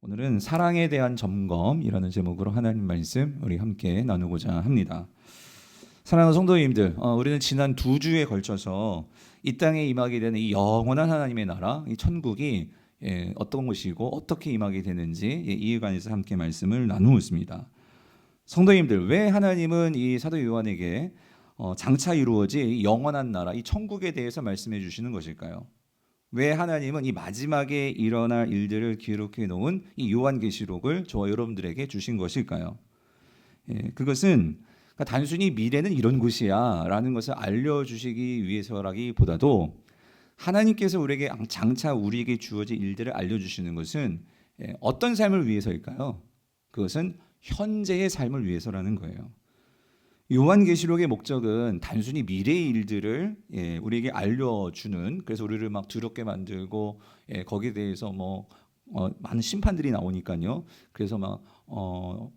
오늘은 사랑에 대한 점검이라는 제목으로 하나님 말씀 우리 함께 나누고자 합니다. 사랑하는 성도님들, 우리는 지난 2주에 걸쳐서 이 땅에 임하게 되는 이 영원한 하나님의 나라, 이 천국이 어떤 것이고 어떻게 임하게 되는지 이에 관해서 함께 말씀을 나누고 있습니다. 성도님들, 왜 하나님은 이 사도 요한에게 장차 이루어질 이 영원한 나라, 이 천국에 대해서 말씀해 주시는 것일까요? 왜 하나님은 이 마지막에 일어날 일들을 기록해 놓은 이 요한계시록을 저와 여러분들에게 주신 것일까요? 그것은 그러니까 단순히 미래는 이런 곳이야 라는 것을 알려주시기 위해서라기보다도 하나님께서 우리에게 장차 우리에게 주어질 일들을 알려주시는 것은 어떤 삶을 위해서일까요? 그것은 현재의 삶을 위해서라는 거예요. 요한계시록의 목적은 단순히 미래의 일들을 우리에게 알려주는, 그래서 우리를 막 두렵게 만들고 거기에 대해서 많은 심판들이 나오니까요. 그래서 막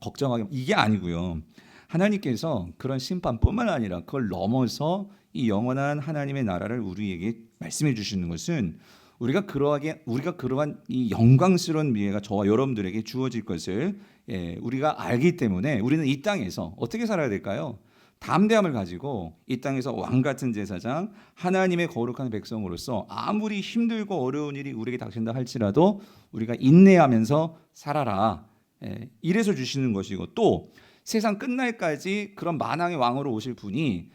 걱정하게, 이게 아니고요. 하나님께서 그런 심판뿐만 아니라 그걸 넘어서 이 영원한 하나님의 나라를 우리에게 말씀해 주시는 것은 우리가 그러한 이 영광스러운 미래가 저와 여러분들에게 주어질 것을 우리가 알기 때문에 우리는 이 땅에서 어떻게 살아야 될까요? 담대함을 가지고 이 땅에서 왕같은 제사장, 하나님의 거룩한 백성으로서 아무리 힘들고 어려운 일이 우리에게 닥친다 할지라도 우리가 인내하면서 살아라. 이래서 주시는 것이고, 또 세상 끝날까지 그런 만왕의 왕으로 오실 분이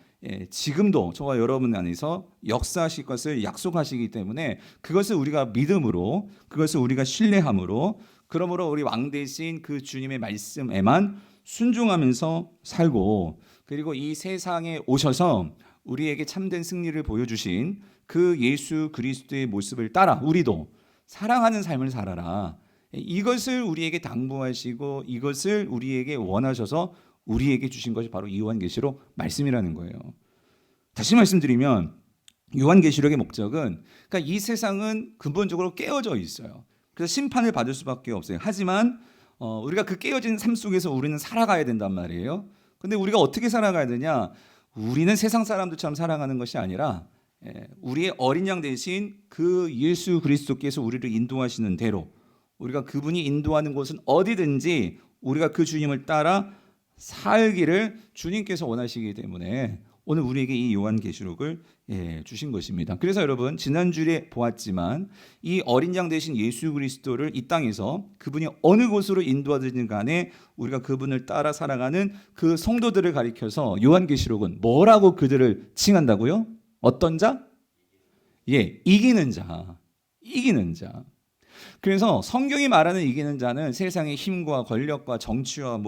지금도 저와 여러분 안에서 역사하실 것을 약속하시기 때문에 그것을 우리가 믿음으로, 그것을 우리가 신뢰함으로, 그러므로 우리 왕 대신 그 주님의 말씀에만 순종하면서 살고, 그리고 이 세상에 오셔서 우리에게 참된 승리를 보여주신 그 예수 그리스도의 모습을 따라 우리도 사랑하는 삶을 살아라. 이것을 우리에게 당부하시고 이것을 우리에게 원하셔서 우리에게 주신 것이 바로 요한계시록 말씀이라는 거예요. 다시 말씀드리면 요한계시록의 목적은, 그러니까 이 세상은 근본적으로 깨어져 있어요. 그래서 심판을 받을 수밖에 없어요. 하지만 우리가 그 깨어진 삶 속에서 우리는 살아가야 된단 말이에요. 근데 우리가 어떻게 살아가야 되냐? 우리는 세상 사람들처럼 살아가는 것이 아니라 우리의 어린 양 대신 그 예수 그리스도께서 우리를 인도하시는 대로, 우리가 그분이 인도하는 곳은 어디든지 우리가 그 주님을 따라 살기를 주님께서 원하시기 때문에 오늘 우리에게 이 요한계시록을 주신 것입니다. 그래서 여러분, 지난주에 보았지만 이 어린 양 되신 예수 그리스도를 이 땅에서 그분이 어느 곳으로 인도하든지 간에 우리가 그분을 따라 살아가는 그 성도들을 가리켜서 요한계시록은 뭐라고 그들을 칭한다고요? 어떤 자? 이기는 자. 이기는 자. 그래서 성경이 말하는 이기는 자는 세상의 힘과 권력과 정치와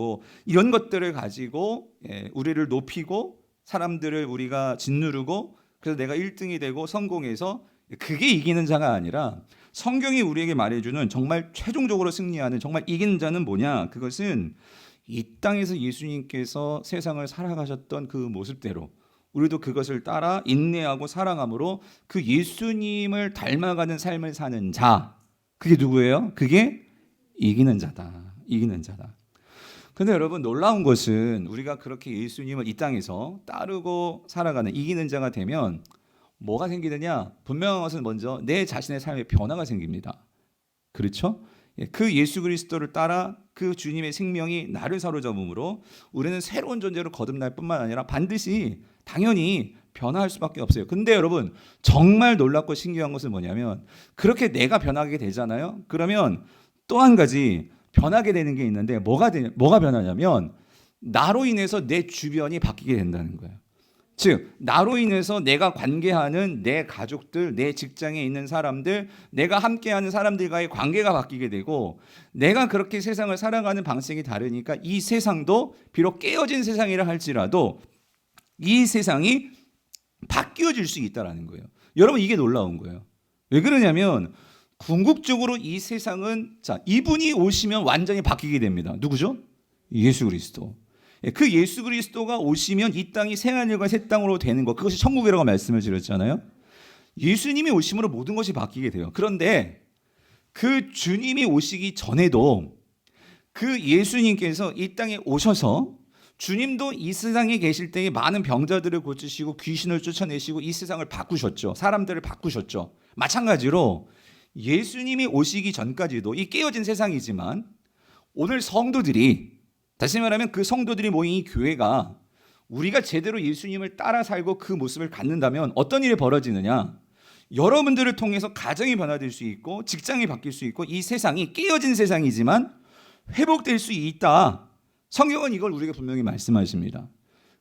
이런 것들을 가지고 우리를 높이고 사람들을 우리가 짓누르고 그래서 내가 1등이 되고 성공해서, 그게 이기는 자가 아니라 성경이 우리에게 말해주는 정말 최종적으로 승리하는 정말 이기는 자는 뭐냐? 그것은 이 땅에서 예수님께서 세상을 살아가셨던 그 모습대로 우리도 그것을 따라 인내하고 사랑함으로 그 예수님을 닮아가는 삶을 사는 자, 그게 누구예요? 그게 이기는 자다. 이기는 자다. 근데 여러분, 놀라운 것은 우리가 그렇게 예수님을 이 땅에서 따르고 살아가는 이기는 자가 되면 뭐가 생기느냐? 분명한 것은 먼저 내 자신의 삶에 변화가 생깁니다. 그렇죠? 그 예수 그리스도를 따라 그 주님의 생명이 나를 사로잡음으로 우리는 새로운 존재로 거듭날 뿐만 아니라 반드시 당연히 변화할 수밖에 없어요. 근데 여러분, 정말 놀랍고 신기한 것은 뭐냐면 그렇게 내가 변하게 되잖아요. 그러면 또 한 가지 변하게 되는 게 있는데 뭐가 변하냐면 나로 인해서 내 주변이 바뀌게 된다는 거예요. 즉, 나로 인해서 내가 관계하는 내 가족들, 내 직장에 있는 사람들, 내가 함께하는 사람들과의 관계가 바뀌게 되고, 내가 그렇게 세상을 살아가는 방식이 다르니까 이 세상도 비록 깨어진 세상이라 할지라도 이 세상이 바뀌어질 수 있다는 거예요. 여러분, 이게 놀라운 거예요. 왜 그러냐면 궁극적으로 이 세상은 이분이 오시면 완전히 바뀌게 됩니다. 누구죠? 예수 그리스도. 그 예수 그리스도가 오시면 이 땅이 새하늘과 새 땅으로 되는 것, 그것이 천국이라고 말씀을 드렸잖아요. 예수님이 오심으로 모든 것이 바뀌게 돼요. 그런데 그 주님이 오시기 전에도 그 예수님께서 이 땅에 오셔서 주님도 이 세상에 계실 때에 많은 병자들을 고치시고 귀신을 쫓아내시고 이 세상을 바꾸셨죠. 사람들을 바꾸셨죠. 마찬가지로 예수님이 오시기 전까지도 이 깨어진 세상이지만 오늘 성도들이, 다시 말하면 그 성도들이 모인 이 교회가 우리가 제대로 예수님을 따라 살고 그 모습을 갖는다면 어떤 일이 벌어지느냐? 여러분들을 통해서 가정이 변화될 수 있고 직장이 바뀔 수 있고 이 세상이 깨어진 세상이지만 회복될 수 있다. 성경은 이걸 우리에게 분명히 말씀하십니다.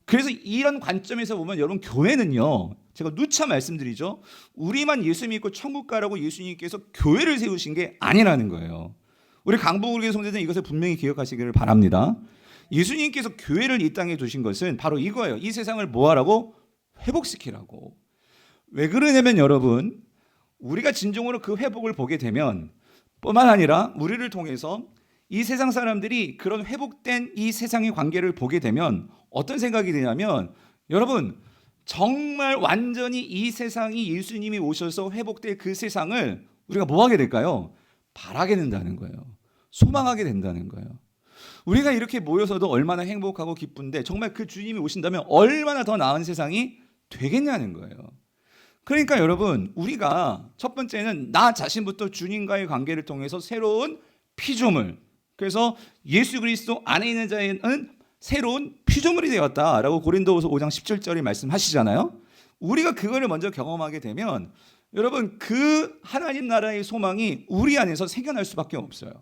그래서 이런 관점에서 보면 여러분, 교회는요, 제가 누차 말씀드리죠, 우리만 예수 믿고 천국 가라고 예수님께서 교회를 세우신 게 아니라는 거예요. 우리 강북교회 성도들은 이것을 분명히 기억하시기를 바랍니다. 예수님께서 교회를 이 땅에 두신 것은 바로 이거예요. 이 세상을 뭐하라고? 회복시키라고. 왜 그러냐면 여러분, 우리가 진정으로 그 회복을 보게 되면 뿐만 아니라 우리를 통해서 이 세상 사람들이 그런 회복된 이 세상의 관계를 보게 되면 어떤 생각이 드냐면, 여러분, 정말 완전히 이 세상이 예수님이 오셔서 회복될 그 세상을 우리가 뭐 하게 될까요? 바라게 된다는 거예요. 소망하게 된다는 거예요. 우리가 이렇게 모여서도 얼마나 행복하고 기쁜데 정말 그 주님이 오신다면 얼마나 더 나은 세상이 되겠냐는 거예요. 그러니까 여러분, 우리가 첫 번째는 나 자신부터 주님과의 관계를 통해서 새로운 피조물, 그래서 예수 그리스도 안에 있는 자에는 새로운 피조물이 되었다라고 고린도후서 5장 17절이 말씀하시잖아요. 우리가 그거를 먼저 경험하게 되면 여러분, 그 하나님 나라의 소망이 우리 안에서 생겨날 수밖에 없어요.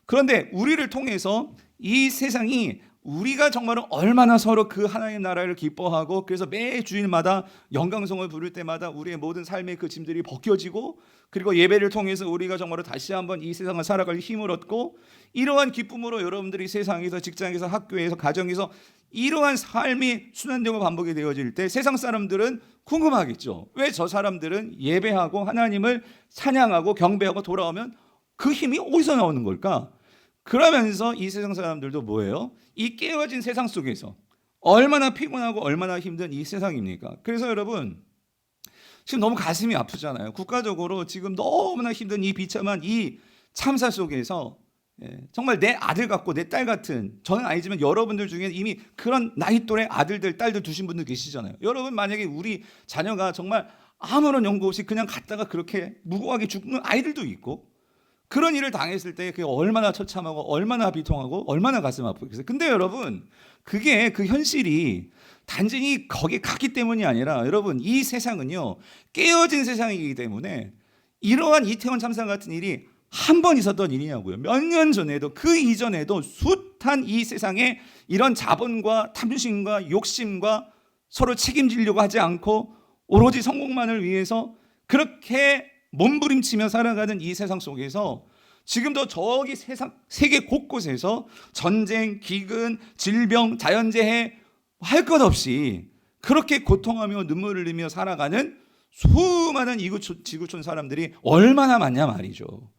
그런데 우리를 통해서 이 세상이 우리가 정말로 얼마나 서로 그 하나님 나라를 기뻐하고, 그래서 매 주일마다 영광송을 부를 때마다 우리의 모든 삶의 그 짐들이 벗겨지고, 그리고 예배를 통해서 우리가 정말로 다시 한번 이 세상을 살아갈 힘을 얻고, 이러한 기쁨으로 여러분들이 세상에서, 직장에서, 학교에서, 가정에서 이러한 삶이 순환되고 반복이 되어질 때 세상 사람들은 궁금하겠죠. 왜 저 사람들은 예배하고 하나님을 찬양하고 경배하고 돌아오면 그 힘이 어디서 나오는 걸까? 그러면서 이 세상 사람들도 뭐예요? 이 깨어진 세상 속에서 얼마나 피곤하고 얼마나 힘든 이 세상입니까? 그래서 여러분, 지금 너무 가슴이 아프잖아요. 국가적으로 지금 너무나 힘든 이 비참한 이 참사 속에서 정말 내 아들 같고 내 딸 같은, 저는 아니지만 여러분들 중에 이미 그런 나이 또래 아들들, 딸들 두신 분들 계시잖아요. 여러분, 만약에 우리 자녀가 정말 아무런 연고 없이 그냥 갔다가 그렇게 무고하게 죽는 아이들도 있고, 그런 일을 당했을 때 그게 얼마나 처참하고 얼마나 비통하고 얼마나 가슴 아프겠어요. 근데 여러분, 그게 그 현실이 단순히 거기에 갔기 때문이 아니라, 여러분, 이 세상은요, 깨어진 세상이기 때문에 이러한 이태원 참사 같은 일이 한 번 있었던 일이냐고요. 몇 년 전에도, 그 이전에도 숱한 이 세상에 이런 자본과 탐심과 욕심과 서로 책임지려고 하지 않고 오로지 성공만을 위해서 그렇게 몸부림치며 살아가는 이 세상 속에서 지금도 저기 세계 곳곳에서 전쟁, 기근, 질병, 자연재해 할 것 없이 그렇게 고통하며 눈물을 흘리며 살아가는 수많은 지구촌 사람들이 얼마나 많냐 말이죠.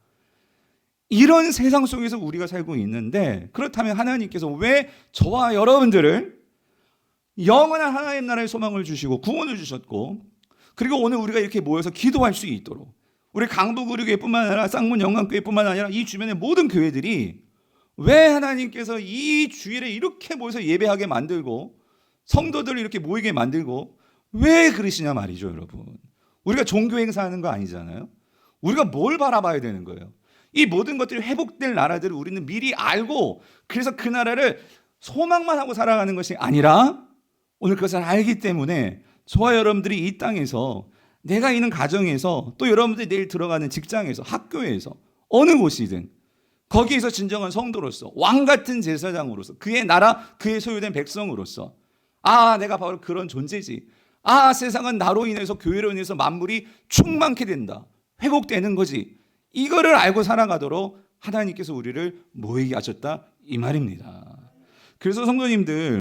이런 세상 속에서 우리가 살고 있는데, 그렇다면 하나님께서 왜 저와 여러분들을 영원한 하나님 나라의 소망을 주시고 구원을 주셨고, 그리고 오늘 우리가 이렇게 모여서 기도할 수 있도록, 우리 강북의료교회뿐만 아니라 쌍문 영광교회뿐만 아니라 이 주변의 모든 교회들이 왜 하나님께서 이 주일에 이렇게 모여서 예배하게 만들고 성도들을 이렇게 모이게 만들고 왜 그러시냐 말이죠. 여러분, 우리가 종교 행사하는 거 아니잖아요. 우리가 뭘 바라봐야 되는 거예요? 이 모든 것들이 회복될 나라들을 우리는 미리 알고, 그래서 그 나라를 소망만 하고 살아가는 것이 아니라 오늘 그것을 알기 때문에 저와 여러분들이 이 땅에서, 내가 있는 가정에서, 또 여러분들이 내일 들어가는 직장에서, 학교에서, 어느 곳이든 거기에서 진정한 성도로서, 왕 같은 제사장으로서, 그의 나라, 그의 소유된 백성으로서, 아, 내가 바로 그런 존재지. 아, 세상은 나로 인해서, 교회로 인해서 만물이 충만케 된다, 회복되는 거지. 이거를 알고 살아가도록 하나님께서 우리를 모이게 하셨다, 이 말입니다. 그래서 성도님들,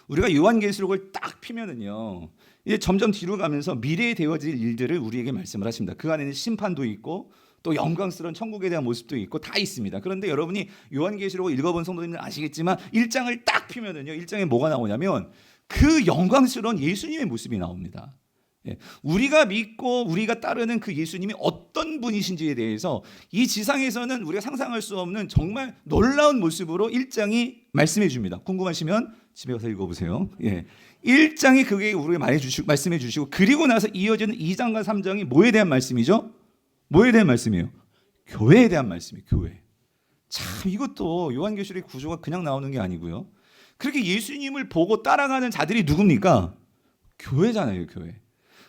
우리가 요한계시록을 딱 피면은요, 이제 점점 뒤로 가면서 미래에 되어질 일들을 우리에게 말씀을 하십니다. 그 안에는 심판도 있고 또 영광스러운 천국에 대한 모습도 있고 다 있습니다. 그런데 여러분이 요한계시록을 읽어본 성도님들은 아시겠지만 1장을 딱 피면은요, 1장에 뭐가 나오냐면 그 영광스러운 예수님의 모습이 나옵니다. 우리가 믿고 우리가 따르는 그 예수님이 어떤 분이신지에 대해서 이 지상에서는 우리가 상상할 수 없는 정말 놀라운 모습으로 1장이 말씀해 줍니다. 궁금하시면 집에 가서 읽어보세요. 1장이 그게 우리에게 말씀해 주시고, 그리고 나서 이어지는 2장과 3장이 뭐에 대한 말씀이죠? 뭐에 대한 말씀이에요? 교회에 대한 말씀이에요. 교회. 참 이것도 요한계시록의 구조가 그냥 나오는 게 아니고요. 그렇게 예수님을 보고 따라가는 자들이 누굽니까? 교회잖아요, 교회.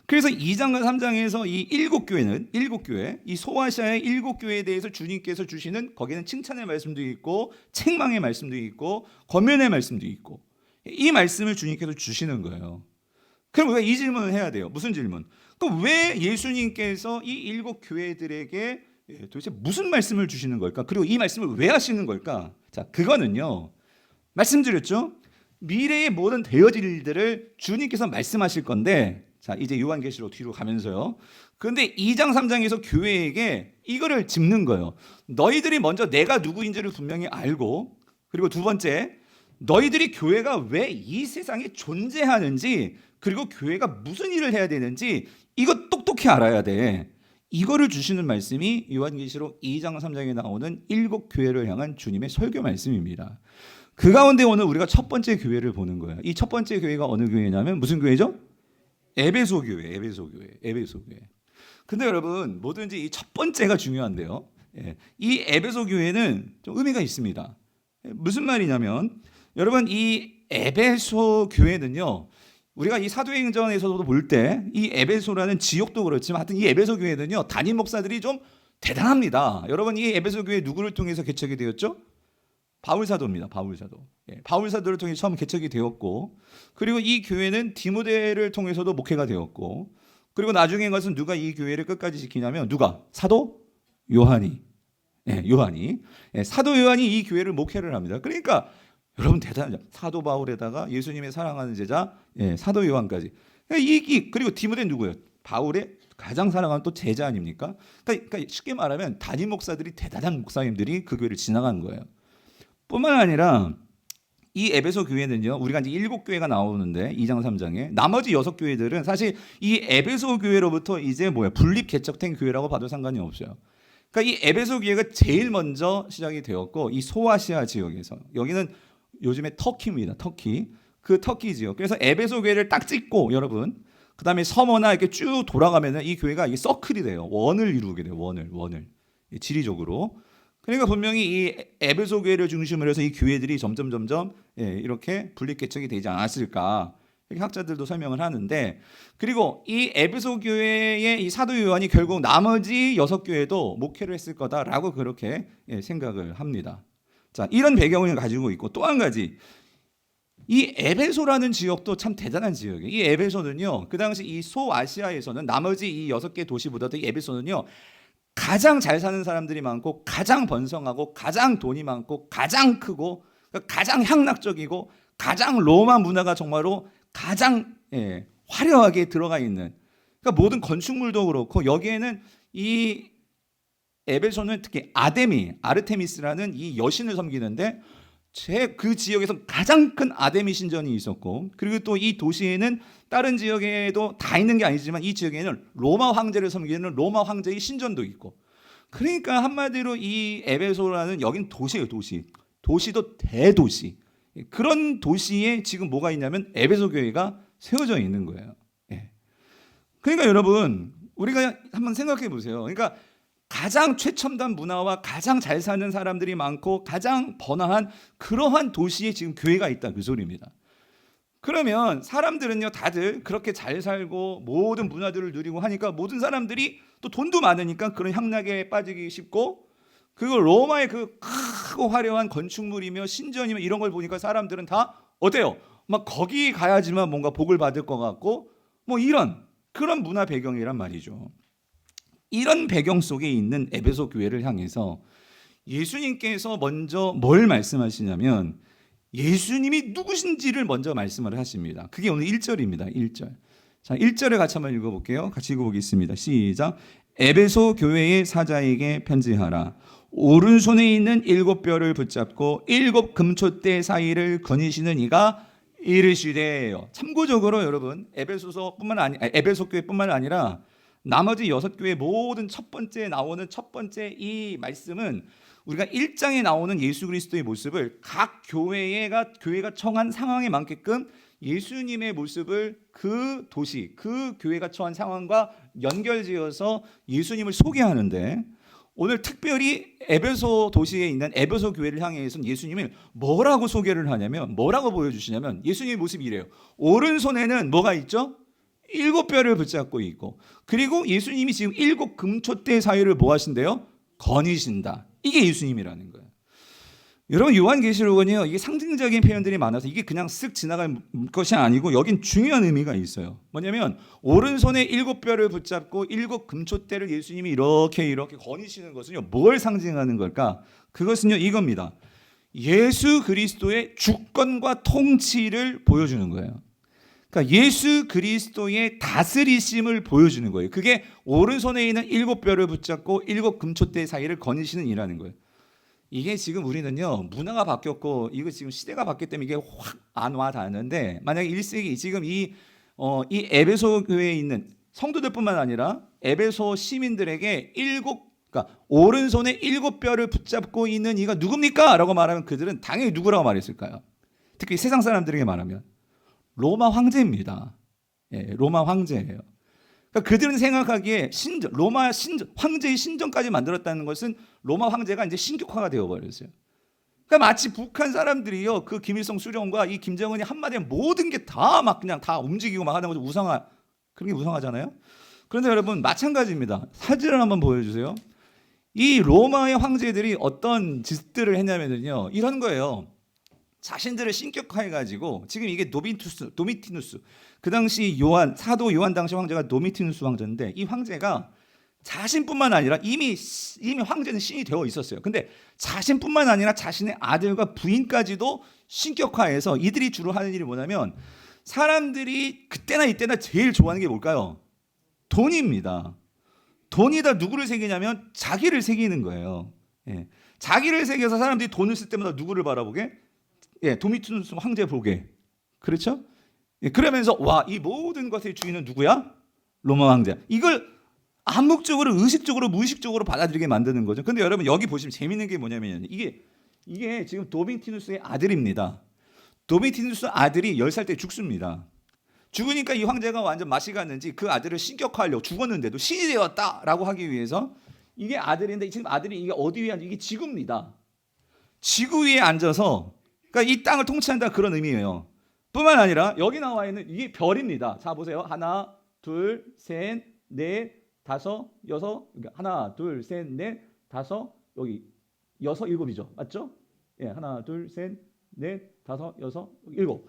그래서 2장과 3장에서 이 일곱 교회는 일곱 교회, 이 소아시아의 일곱 교회에 대해서 주님께서 주시는 거기는 칭찬의 말씀도 있고 책망의 말씀도 있고 권면의 말씀도 있고 이 말씀을 주님께서 주시는 거예요. 그럼 우리가 이 질문을 해야 돼요. 무슨 질문? 그럼 왜 예수님께서 이 일곱 교회들에게 도대체 무슨 말씀을 주시는 걸까? 그리고 이 말씀을 왜 하시는 걸까? 자, 그거는요. 말씀드렸죠? 미래의 모든 되어질 일들을 주님께서 말씀하실 건데 자, 이제 요한계시록 뒤로 가면서요. 그런데 2장 3장에서 교회에게 이거를 짚는 거예요. 너희들이 먼저 내가 누구인지를 분명히 알고 그리고 두 번째 너희들이 교회가 왜 이 세상에 존재하는지 그리고 교회가 무슨 일을 해야 되는지 이거 똑똑히 알아야 돼. 이거를 주시는 말씀이 요한계시록 2장 3장에 나오는 일곱 교회를 향한 주님의 설교 말씀입니다. 그 가운데 오늘 우리가 첫 번째 교회를 보는 거예요. 이 첫 번째 교회가 어느 교회냐면 무슨 교회죠? 에베소 교회, 에베소 교회, 에베소 교회. 근데 여러분 뭐든지 이 첫 번째가 중요한데요. 이 에베소 교회는 좀 의미가 있습니다. 무슨 말이냐면 여러분 이 에베소 교회는요. 우리가 이 사도행전에서도 볼 때 이 에베소라는 지역도 그렇지만 하여튼 이 에베소 교회는요. 담임 목사들이 좀 대단합니다. 여러분 이 에베소 교회 누구를 통해서 개척이 되었죠? 바울사도입니다. 바울사도. 바울사도를 통해 처음 개척이 되었고 그리고 이 교회는 디모데를 통해서도 목회가 되었고 그리고 나중에 가서 누가 이 교회를 끝까지 지키냐면 누가? 사도 요한이. 요한이. 사도 요한이 이 교회를 목회를 합니다. 그러니까 여러분 대단하죠. 사도 바울에다가 예수님의 사랑하는 제자 사도 요한까지. 그리고 디모데는 누구예요? 바울의 가장 사랑하는 또 제자 아닙니까? 그러니까 쉽게 말하면 담임 목사들이 대단한 목사님들이 그 교회를 지나간 거예요. 뿐만 아니라 이 에베소 교회는요. 우리가 이제 일곱 교회가 나오는데 2장 3장에 나머지 6교회들은 사실 이 에베소 교회로부터 이제 분립 개척된 교회라고 봐도 상관이 없어요. 그러니까 이 에베소 교회가 제일 먼저 시작이 되었고 이 소아시아 지역에서 여기는 요즘에 터키입니다. 터키. 그 터키 지역. 그래서 에베소 교회를 딱 찍고 여러분 그다음에 서머나 이렇게 쭉 돌아가면은 이 교회가 이게 서클이 돼요. 원을 이루게 돼요. 원을. 지리적으로. 그러니까 분명히 이 에베소 교회를 중심으로 해서 이 교회들이 점점 이렇게 분립 개척이 되지 않았을까 이렇게 학자들도 설명을 하는데 그리고 이 에베소 교회의 이 사도 요한이 결국 나머지 6교회도 목회를 했을 거다라고 그렇게 생각을 합니다. 자, 이런 배경을 가지고 있고 또 한 가지 이 에베소라는 지역도 참 대단한 지역이에요. 이 에베소는요 그 당시 이 소아시아에서는 나머지 이 6개 도시보다도 이 에베소는요 가장 잘 사는 사람들이 많고 가장 번성하고 가장 돈이 많고 가장 크고 가장 향락적이고 가장 로마 문화가 정말로 가장 화려하게 들어가 있는 그러니까 모든 건축물도 그렇고 여기에는 이 에베소는 특히 아르테미스라는 이 여신을 섬기는데 그 지역에서 가장 큰 아데미 신전이 있었고 그리고 또 이 도시에는 다른 지역에도 다 있는 게 아니지만 이 지역에는 로마 황제를 섬기는 로마 황제의 신전도 있고 그러니까 한마디로 이 에베소라는 여긴 도시예요. 도시도 대도시 그런 도시에 지금 뭐가 있냐면 에베소 교회가 세워져 있는 거예요. 그러니까 여러분 우리가 한번 생각해 보세요. 그러니까 가장 최첨단 문화와 가장 잘 사는 사람들이 많고 가장 번화한 그러한 도시에 지금 교회가 있다 그 소리입니다. 그러면 사람들은요 다들 그렇게 잘 살고 모든 문화들을 누리고 하니까 모든 사람들이 또 돈도 많으니까 그런 향락에 빠지기 쉽고 그리고 로마의 그 크고 화려한 건축물이며 신전이며 이런 걸 보니까 사람들은 다 어때요? 막 거기 가야지만 뭔가 복을 받을 것 같고 뭐 이런 그런 문화 배경이란 말이죠. 이런 배경 속에 있는 에베소 교회를 향해서 예수님께서 먼저 뭘 말씀하시냐면 예수님이 누구신지를 먼저 말씀을 하십니다. 그게 오늘 1절입니다. 1절. 자, 1절을 같이 한번 읽어볼게요. 같이 읽어보겠습니다. 시작. 에베소 교회의 사자에게 편지하라. 오른손에 있는 7뼈를 붙잡고 7 금촛대 사이를 거니시는 이가 이르시되요. 참고적으로 여러분 에베소 교회뿐만 아니라 나머지 6교회 모든 첫 번째 나오는 첫 번째 이 말씀은 우리가 1장에 나오는 예수 그리스도의 모습을 각 교회가 처한 상황에 맞게끔 예수님의 모습을 그 도시, 그 교회가 처한 상황과 연결지어서 예수님을 소개하는데, 오늘 특별히 에베소 도시에 있는 에베소 교회를 향해서는 예수님을 뭐라고 소개를 하냐면, 뭐라고 보여주시냐면, 예수님의 모습이 이래요. 오른손에는 뭐가 있죠? 7뼈를 붙잡고 있고, 그리고 예수님이 지금 7 금초대 사이를 뭐 하신대요? 거니신다. 이게 예수님이라는 거예요. 여러분, 요한계시록은요, 이게 상징적인 표현들이 많아서 이게 그냥 쓱 지나갈 것이 아니고 여긴 중요한 의미가 있어요. 뭐냐면 오른손에 7뼈를 붙잡고 7 금초대를 예수님이 이렇게 거니시는 것은요, 뭘 상징하는 걸까? 그것은요, 이겁니다. 예수 그리스도의 주권과 통치를 보여주는 거예요. 그러니까 예수 그리스도의 다스리심을 보여주는 거예요. 그게 오른손에 있는 7뼈를 붙잡고 7 금초대 사이를 거니시는 이라는 거예요. 이게 지금 우리는요, 문화가 바뀌었고 이거 지금 시대가 바뀌기 때문에 이게 확 안 와닿는데, 만약에 1세기 지금 이 에베소 교회에 있는 성도들뿐만 아니라 에베소 시민들에게 그러니까 오른손에 7뼈를 붙잡고 있는 이가 누굽니까? 라고 말하면 그들은 당연히 누구라고 말했을까요? 특히 세상 사람들에게 말하면 로마 황제입니다. 예, 로마 황제예요. 그러니까 그들은 생각하기에 로마 황제의 신전까지 만들었다는 것은 로마 황제가 이제 신격화가 되어버렸어요. 그러니까 마치 북한 사람들이요, 그 김일성 수령과 이 김정은이 한마디에 모든 게 다 막 그냥 다 움직이고 막 하는 것도 그런 게 우상하잖아요. 그런데 여러분, 마찬가지입니다. 사진을 한번 보여주세요. 이 로마의 황제들이 어떤 짓들을 했냐면요, 이런 거예요. 자신들을 신격화해가지고, 지금 이게 도미티누스, 그 당시 사도 요한 당시 황제가 도미티누스 황제인데, 이 황제가 자신뿐만 아니라 이미 황제는 신이 되어 있었어요. 근데 자신뿐만 아니라 자신의 아들과 부인까지도 신격화해서, 이들이 주로 하는 일이 뭐냐면, 사람들이 그때나 이때나 제일 좋아하는 게 뭘까요? 돈입니다. 돈에다 누구를 새기냐면 자기를 새기는 거예요. 예. 자기를 새겨서 사람들이 돈을 쓸 때마다 누구를 바라보게? 예, 도미티누스 황제 보게. 그렇죠? 예, 그러면서 이 모든 것의 주인은 누구야? 로마 황제. 이걸 암묵적으로, 의식적으로, 무의식적으로 받아들이게 만드는 거죠. 근데 여러분, 여기 보시면 재밌는 게 뭐냐면, 이게 지금 도미티누스의 아들입니다. 도미티누스 아들이 10살 때 죽습니다. 죽으니까 이 황제가 완전 맛이 갔는지 그 아들을 신격화하려고, 죽었는데도 신이 되었다라고 하기 위해서, 이게 아들인데 지금 아들이 이게 어디 위에 앉아? 이게 지구입니다. 지구 위에 앉아서, 그러니까 이 땅을 통치한다, 그런 의미예요. 뿐만 아니라 여기 나와 있는 이게 별입니다. 자, 보세요. 하나, 둘, 셋, 넷, 다섯, 여섯. 하나, 둘, 셋, 넷, 다섯, 여기 여섯, 일곱이죠. 맞죠? 예, 하나, 둘, 셋, 넷, 다섯, 여섯, 일곱.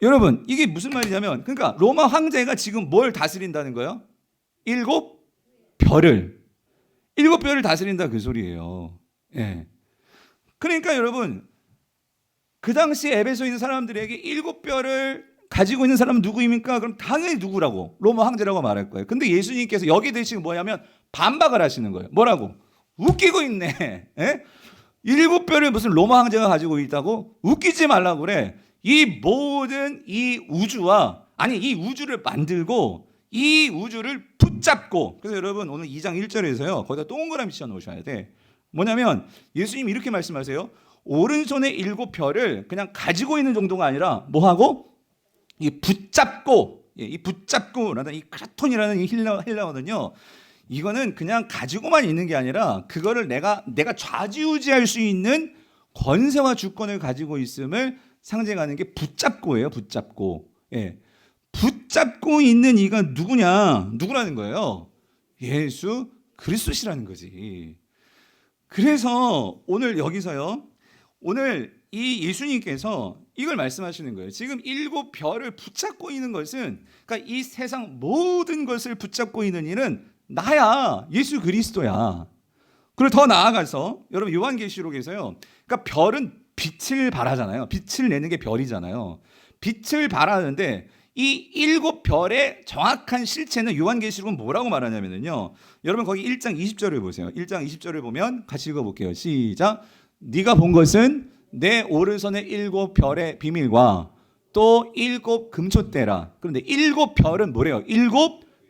여러분, 이게 무슨 말이냐면, 그러니까 로마 황제가 지금 뭘 다스린다는 거예요? 7별을. 7별을 다스린다, 그 소리예요. 예. 그러니까 여러분, 그 당시 에베소에 있는 사람들에게 7뼈를 가지고 있는 사람은 누구입니까? 그럼 당연히 누구라고? 로마 황제라고 말할 거예요. 근데 예수님께서 여기에 대해 지금 뭐냐면 반박을 하시는 거예요. 뭐라고? 웃기고 있네. 예? 7뼈를 무슨 로마 황제가 가지고 있다고? 웃기지 말라고 그래. 이 모든 이 우주를 만들고 이 우주를 붙잡고. 그래서 여러분, 오늘 2장 1절에서요, 거기다 동그라미 쳐 놓으셔야 돼. 뭐냐면 예수님이 이렇게 말씀하세요. 오른손에 7별을 그냥 가지고 있는 정도가 아니라 뭐하고? 이 붙잡고라는 이 크라톤이라는 이 헬라어는요, 이거는 그냥 가지고만 있는 게 아니라 그거를 내가 좌지우지할 수 있는 권세와 주권을 가지고 있음을 상징하는 게 붙잡고예요. 붙잡고. 예. 붙잡고 있는 이가 누구라는 거예요? 예수 그리스도시라는 거지. 그래서 오늘 여기서요, 오늘 이 예수님께서 이걸 말씀하시는 거예요. 지금 7별을 붙잡고 있는 것은, 그러니까 이 세상 모든 것을 붙잡고 있는 이는 나야, 예수 그리스도야. 그리고 더 나아가서 여러분, 요한계시록에서요, 그러니까 별은 빛을 발하잖아요. 빛을 내는 게 별이잖아요. 빛을 발하는데 이 7별의 정확한 실체는 요한계시록은 뭐라고 말하냐면요, 여러분 거기 1장 20절을 보세요. 1장 20절을 보면 같이 읽어볼게요. 시작. 네가 본 것은 내 오른손의 7별의 비밀과 또 7 금초대라. 그런데 7별은 뭐래요? 7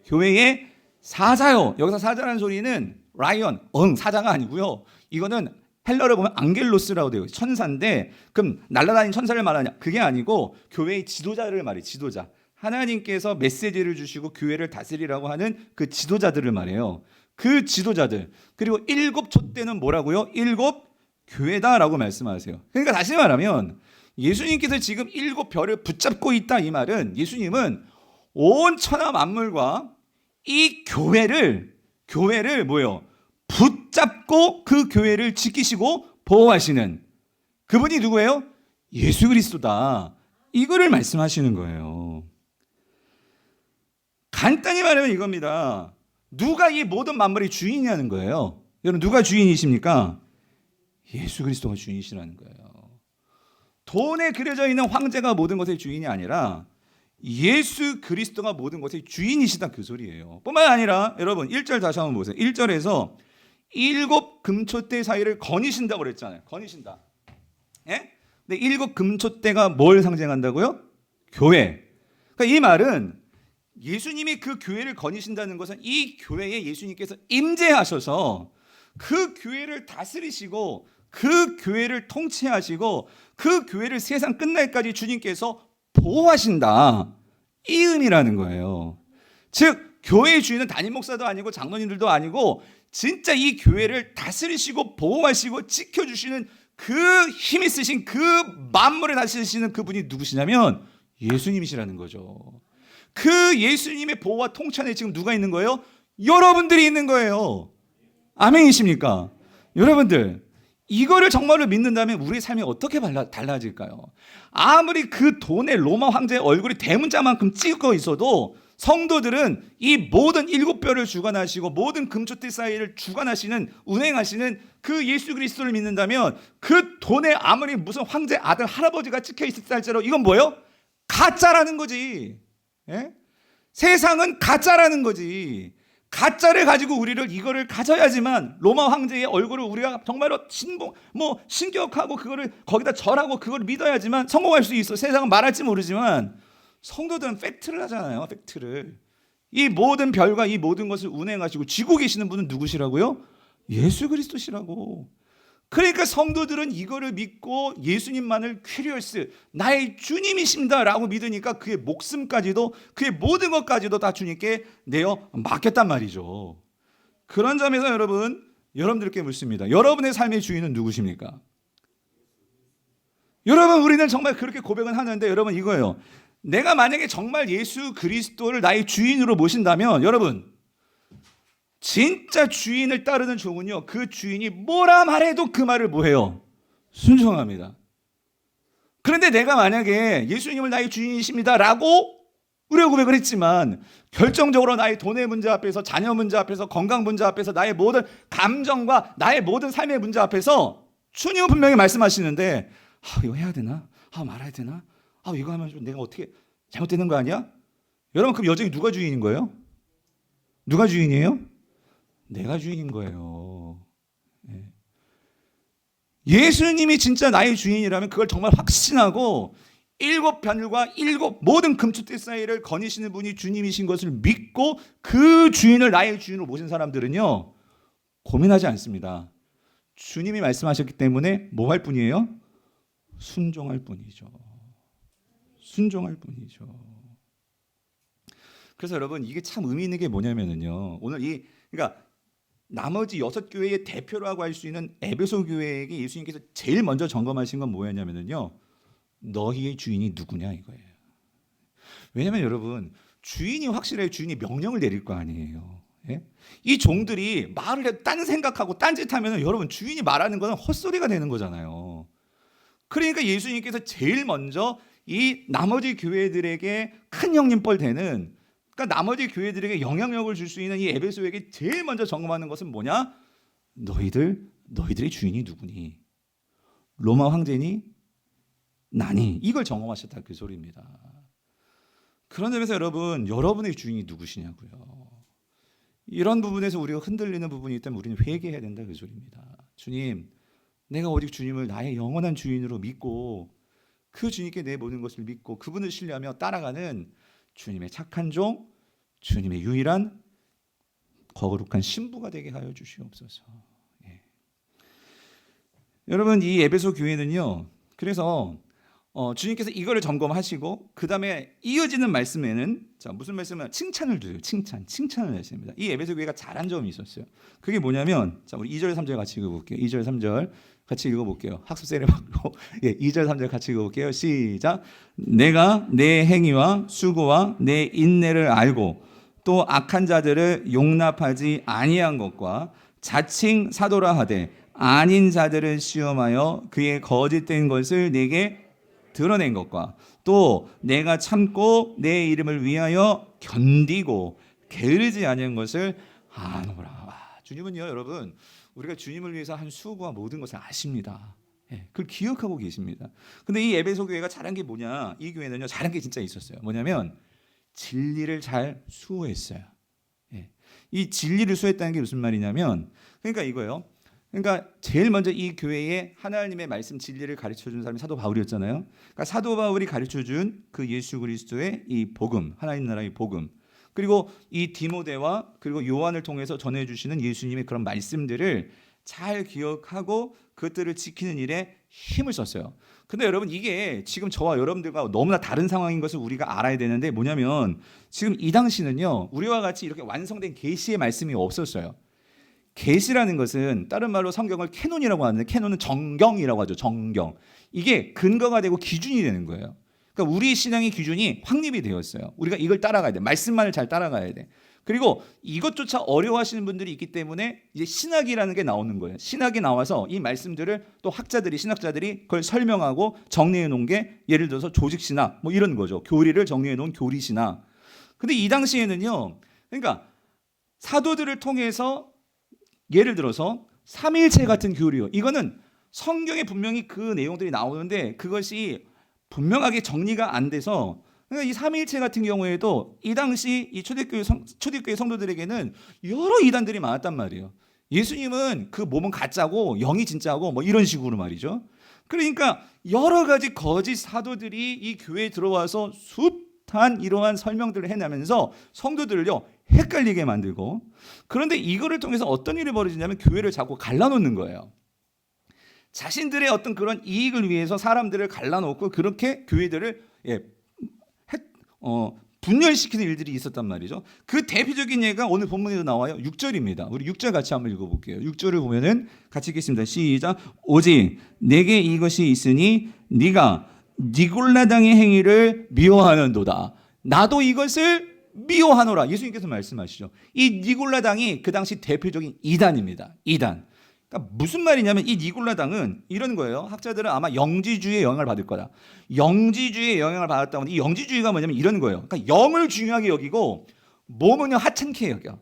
교회의 사자요. 여기서 사자라는 소리는 라이언, 사자가 아니고요. 이거는 헬러를 보면 앙겔로스라고 되어 있어요. 천사인데 그럼 날아다니는 천사를 말하냐? 그게 아니고 교회의 지도자를 말해요. 지도자. 하나님께서 메시지를 주시고 교회를 다스리라고 하는 그 지도자들을 말해요. 그 지도자들. 그리고 7 촛대는 뭐라고요? 7 교회다라고 말씀하세요. 그러니까 다시 말하면 예수님께서 지금 7 별을 붙잡고 있다 이 말은 예수님은 온 천하 만물과 이 교회를 뭐예요? 붙잡고 그 교회를 지키시고 보호하시는 그분이 누구예요? 예수 그리스도다. 이거를 말씀하시는 거예요. 간단히 말하면 이겁니다. 누가 이 모든 만물의 주인이냐는 거예요. 여러분 누가 주인이십니까? 예수 그리스도가 주인이시라는 거예요. 돈에 그려져 있는 황제가 모든 것의 주인이 아니라 예수 그리스도가 모든 것의 주인이시다 그 소리예요. 뿐만 아니라 여러분 1절 다시 한번 보세요. 1절에서 7 금촛대 사이를 거니신다고 그랬잖아요. 거니신다. 예? 근데 7 금촛대가 뭘 상징한다고요? 교회. 그러니까 이 말은 예수님이 그 교회를 거니신다는 것은 이 교회에 예수님께서 임재하셔서 그 교회를 다스리시고 그 교회를 통치하시고 그 교회를 세상 끝날까지 주님께서 보호하신다. 이 의미라는 거예요. 즉 교회의 주인은 담임 목사도 아니고 장로님들도 아니고 진짜 이 교회를 다스리시고 보호하시고 지켜주시는 그 힘 있으신 그 만물을 다스리시는 그분이 누구시냐면 예수님이시라는 거죠. 그 예수님의 보호와 통치 안에 지금 누가 있는 거예요? 여러분들이 있는 거예요. 아멘이십니까? 여러분들 이거를 정말로 믿는다면 우리의 삶이 어떻게 달라질까요? 아무리 그 돈에 로마 황제의 얼굴이 대문자만큼 찍어 있어도 성도들은 이 모든 7별을 주관하시고 모든 금초대 사이를 주관하시는 운행하시는 그 예수 그리스도를 믿는다면 그 돈에 아무리 무슨 황제 아들 할아버지가 찍혀 있을지 할지라도 이건 뭐예요? 가짜라는 거지. 예? 세상은 가짜라는 거지. 가짜를 가지고 우리를 이거를 가져야지만 로마 황제의 얼굴을 우리가 정말로 신격하고 그거를 거기다 절하고 그걸 믿어야지만 성공할 수 있어. 세상은 말할지 모르지만 성도들은 팩트를 하잖아요. 팩트를. 이 모든 별과 이 모든 것을 운행하시고 쥐고 계시는 분은 누구시라고요? 예수 그리스도시라고. 그러니까 성도들은 이거를 믿고 예수님만을 퀴리어스 나의 주님이십니다라고 믿으니까 그의 목숨까지도 그의 모든 것까지도 다 주님께 내어 맡겼단 말이죠. 그런 점에서 여러분들께 묻습니다. 여러분의 삶의 주인은 누구십니까? 여러분 우리는 정말 그렇게 고백은 하는데 여러분 이거예요. 내가 만약에 정말 예수 그리스도를 나의 주인으로 모신다면 여러분 진짜 주인을 따르는 종은요 그 주인이 뭐라 말해도 그 말을 뭐해요? 순종합니다. 그런데 내가 만약에 예수님을 나의 주인이십니다 라고 의뢰 고백을 했지만 결정적으로 나의 돈의 문제 앞에서 자녀 문제 앞에서 건강 문제 앞에서 나의 모든 감정과 나의 모든 삶의 문제 앞에서 주님은 분명히 말씀하시는데 이거 해야 되나? 말아야 되나? 이거 하면 내가 어떻게 잘못되는 거 아니야? 여러분 그럼 여전히 누가 주인인 거예요? 누가 주인이에요? 내가 주인인 거예요. 예수님이 진짜 나의 주인이라면 그걸 정말 확신하고 7 별과 7 모든 금초대 사이를 거니시는 분이 주님이신 것을 믿고 그 주인을 나의 주인으로 모신 사람들은요 고민하지 않습니다. 주님이 말씀하셨기 때문에 뭐 할 뿐이에요? 순종할 뿐이죠. 순종할 뿐이죠. 그래서 여러분 이게 참 의미 있는 게 뭐냐면요 오늘 그러니까 나머지 6 교회의 대표라고 할 수 있는 에베소 교회에게 예수님께서 제일 먼저 점검하신 건 뭐였냐면요 너희의 주인이 누구냐 이거예요. 왜냐하면 여러분 주인이 확실해야 주인이 명령을 내릴 거 아니에요. 예? 이 종들이 말을 해도 딴 생각하고 딴짓하면 여러분 주인이 말하는 거는 헛소리가 되는 거잖아요. 그러니까 예수님께서 제일 먼저 이 나머지 교회들에게 큰 형님뻘 되는 그러니까 나머지 교회들에게 영향력을 줄 수 있는 이 에베소에게 제일 먼저 점검하는 것은 뭐냐? 너희들의 주인이 누구니? 로마 황제니? 나니? 이걸 점검하셨다 그 소리입니다. 그런 점에서 여러분의 주인이 누구시냐고요. 이런 부분에서 우리가 흔들리는 부분이 있다면 우리는 회개해야 된다 그 소리입니다. 주님, 내가 오직 주님을 나의 영원한 주인으로 믿고 그 주님께 내 모든 것을 믿고 그분을 신뢰하며 따라가는 주님의 착한 종, 주님의 유일한 거룩한 신부가 되게 하여 주시옵소서. 여러분 이 에베소 교회는요. 그래서 주님께서 이거를 점검하시고 그 다음에 이어지는 말씀에는 자 무슨 말씀을 칭찬을 줘요. 칭찬을 하십니다. 이 에베소 교회가 잘한 점이 있었어요. 그게 뭐냐면 자 우리 2절 3절 같이 읽어볼게요. 2절 3절 같이 읽어볼게요. 학습 세례 받고 2절 3절 같이 읽어볼게요. 시작. 내가 내 행위와 수고와 내 인내를 알고 또 악한 자들을 용납하지 아니한 것과 자칭 사도라 하되 아닌 자들을 시험하여 그의 거짓된 것을 내게 드러낸 것과 또 내가 참고 내 이름을 위하여 견디고 게으르지 않은 것을 아노라. 주님은요 여러분 우리가 주님을 위해서 한 수고와 모든 것을 아십니다. 그걸 기억하고 계십니다. 근데 이 에베소 교회가 잘한 게 뭐냐, 이 교회는요 잘한 게 진짜 있었어요. 뭐냐면 진리를 잘 수호했어요. 이 진리를 수호했다는 게 무슨 말이냐면 그러니까 이거예요. 그러니까 제일 먼저 이 교회에 하나님의 말씀 진리를 가르쳐준 사람이 사도 바울이었잖아요. 그러니까 사도 바울이 가르쳐준 그 예수 그리스도의 이 복음, 하나님 나라의 복음, 그리고 이 디모데와 그리고 요한을 통해서 전해주시는 예수님의 그런 말씀들을 잘 기억하고 그것들을 지키는 일에 힘을 썼어요. 근데 여러분 이게 지금 저와 여러분들과 너무나 다른 상황인 것을 우리가 알아야 되는데 뭐냐면 지금 이 당시는요 우리와 같이 이렇게 완성된 계시의 말씀이 없었어요. 계시라는 것은 다른 말로 성경을 캐논이라고 하는데 캐논은 정경이라고 하죠. 정경. 이게 근거가 되고 기준이 되는 거예요. 그러니까 우리 신앙의 기준이 확립이 되었어요. 우리가 이걸 따라가야 돼. 말씀만을 잘 따라가야 돼. 그리고 이것조차 어려워하시는 분들이 있기 때문에 이제 신학이라는 게 나오는 거예요. 신학이 나와서 이 말씀들을 또 학자들이 신학자들이 그걸 설명하고 정리해 놓은 게 예를 들어서 조직신학 뭐 이런 거죠. 교리를 정리해 놓은 교리신학. 근데 이 당시에는요. 그러니까 사도들을 통해서 예를 들어서 삼위일체 같은 교리요. 이거는 성경에 분명히 그 내용들이 나오는데 그것이 분명하게 정리가 안 돼서 그러니까 이 삼위일체 같은 경우에도 이 당시 이 초대교회 성도들에게는 여러 이단들이 많았단 말이에요. 예수님은 그 몸은 가짜고 영이 진짜고 뭐 이런 식으로 말이죠. 그러니까 여러 가지 거짓 사도들이 이 교회에 들어와서 숱한 이러한 설명들을 해내면서 성도들을요 헷갈리게 만들고, 그런데 이거를 통해서 어떤 일이 벌어지냐면 교회를 자꾸 갈라놓는 거예요. 자신들의 어떤 그런 이익을 위해서 사람들을 갈라놓고 그렇게 교회들을 분열시키는 일들이 있었단 말이죠. 그 대표적인 예가 오늘 본문에도 나와요. 6절입니다. 우리 6절 같이 한번 읽어볼게요. 6절을 보면은 같이 읽겠습니다. 시작. 오직 내게 이것이 있으니 네가 니골라당의 행위를 미워하는도다. 나도 이것을 미워하노라. 예수님께서 말씀하시죠. 이 니골라당이 그 당시 대표적인 이단입니다. 이단. 그러니까 무슨 말이냐면 이 니골라당은 이런 거예요. 학자들은 아마 영지주의의 영향을 받을 거다. 영지주의의 영향을 받았다면 이 영지주의가 뭐냐면 이런 거예요. 그러니까 영을 중요하게 여기고 몸은 하찮게 여겨.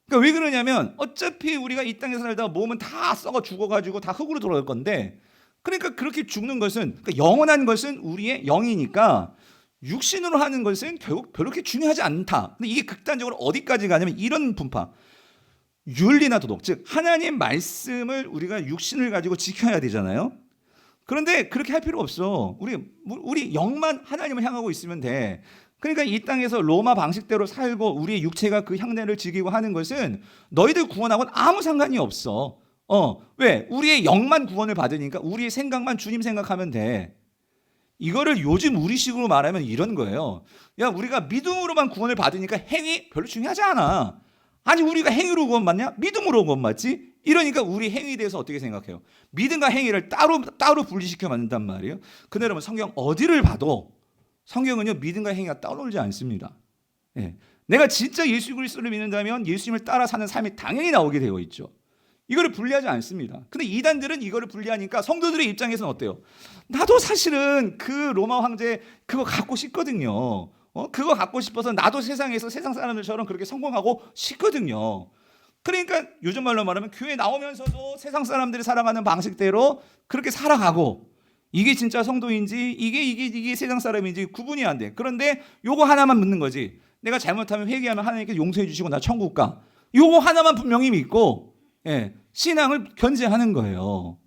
그러니까 왜 그러냐면 어차피 우리가 이 땅에서 살다가 몸은 다 썩어 죽어가지고 다 흙으로 돌아갈 건데, 그러니까 그렇게 죽는 것은 그러니까 영원한 것은 우리의 영이니까 육신으로 하는 것은 결국 그렇게 중요하지 않다. 근데 이게 극단적으로 어디까지 가냐면 이런 분파. 윤리나 도덕, 즉 하나님 말씀을 우리가 육신을 가지고 지켜야 되잖아요. 그런데 그렇게 할 필요 없어. 우리 영만 하나님을 향하고 있으면 돼. 그러니까 이 땅에서 로마 방식대로 살고 우리의 육체가 그 향내를 즐기고 하는 것은 너희들 구원하고는 아무 상관이 없어. 왜? 우리의 영만 구원을 받으니까 우리의 생각만 주님 생각하면 돼. 이거를 요즘 우리식으로 말하면 이런 거예요. 야, 우리가 믿음으로만 구원을 받으니까 행위 별로 중요하지 않아. 아니, 우리가 행위로 구원받냐? 믿음으로 구원받지? 이러니까 우리 행위에 대해서 어떻게 생각해요? 믿음과 행위를 따로 분리시켜 만든단 말이에요. 근데 여러분 성경 어디를 봐도 성경은요 믿음과 행위가 따로놀지 않습니다. 내가 진짜 예수 그리스도를 믿는다면 예수님을 따라 사는 삶이 당연히 나오게 되어 있죠. 이거를 분리하지 않습니다. 근데 이단들은 이거를 분리하니까 성도들의 입장에서는 어때요? 나도 사실은 그 로마 황제 그거 갖고 싶거든요. 그거 갖고 싶어서 나도 세상에서 세상 사람들처럼 그렇게 성공하고 싶거든요. 그러니까 요즘 말로 말하면 교회 나오면서도 세상 사람들이 살아가는 방식대로 그렇게 살아가고, 이게 진짜 성도인지 이게 세상 사람인지 구분이 안 돼. 그런데 요거 하나만 묻는 거지. 내가 잘못하면 회개하면 하나님께서 용서해 주시고 나 천국 가. 요거 하나만 분명히 믿고 신앙을 견제하는 거예요.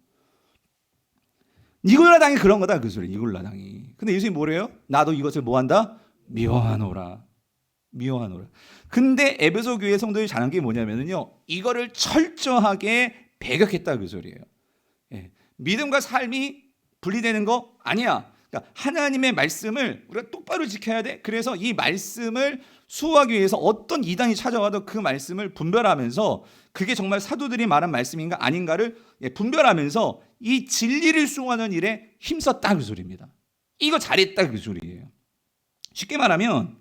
니골라당이 그런 거다 그 소리. 니골라당이. 근데 예수님이 뭐래요? 나도 이것을 뭐한다? 미워하노라. 근데 에베소 교회 성도들이 잘한 게 뭐냐면요, 이거를 철저하게 배격했다 그 소리예요. 믿음과 삶이 분리되는 거 아니야. 그러니까 하나님의 말씀을 우리가 똑바로 지켜야 돼. 그래서 이 말씀을 수호하기 위해서 어떤 이단이 찾아와도 그 말씀을 분별하면서 그게 정말 사도들이 말한 말씀인가 아닌가를 분별하면서 이 진리를 수호하는 일에 힘썼다 그 소리입니다. 이거 잘했다 그 소리예요. 쉽게 말하면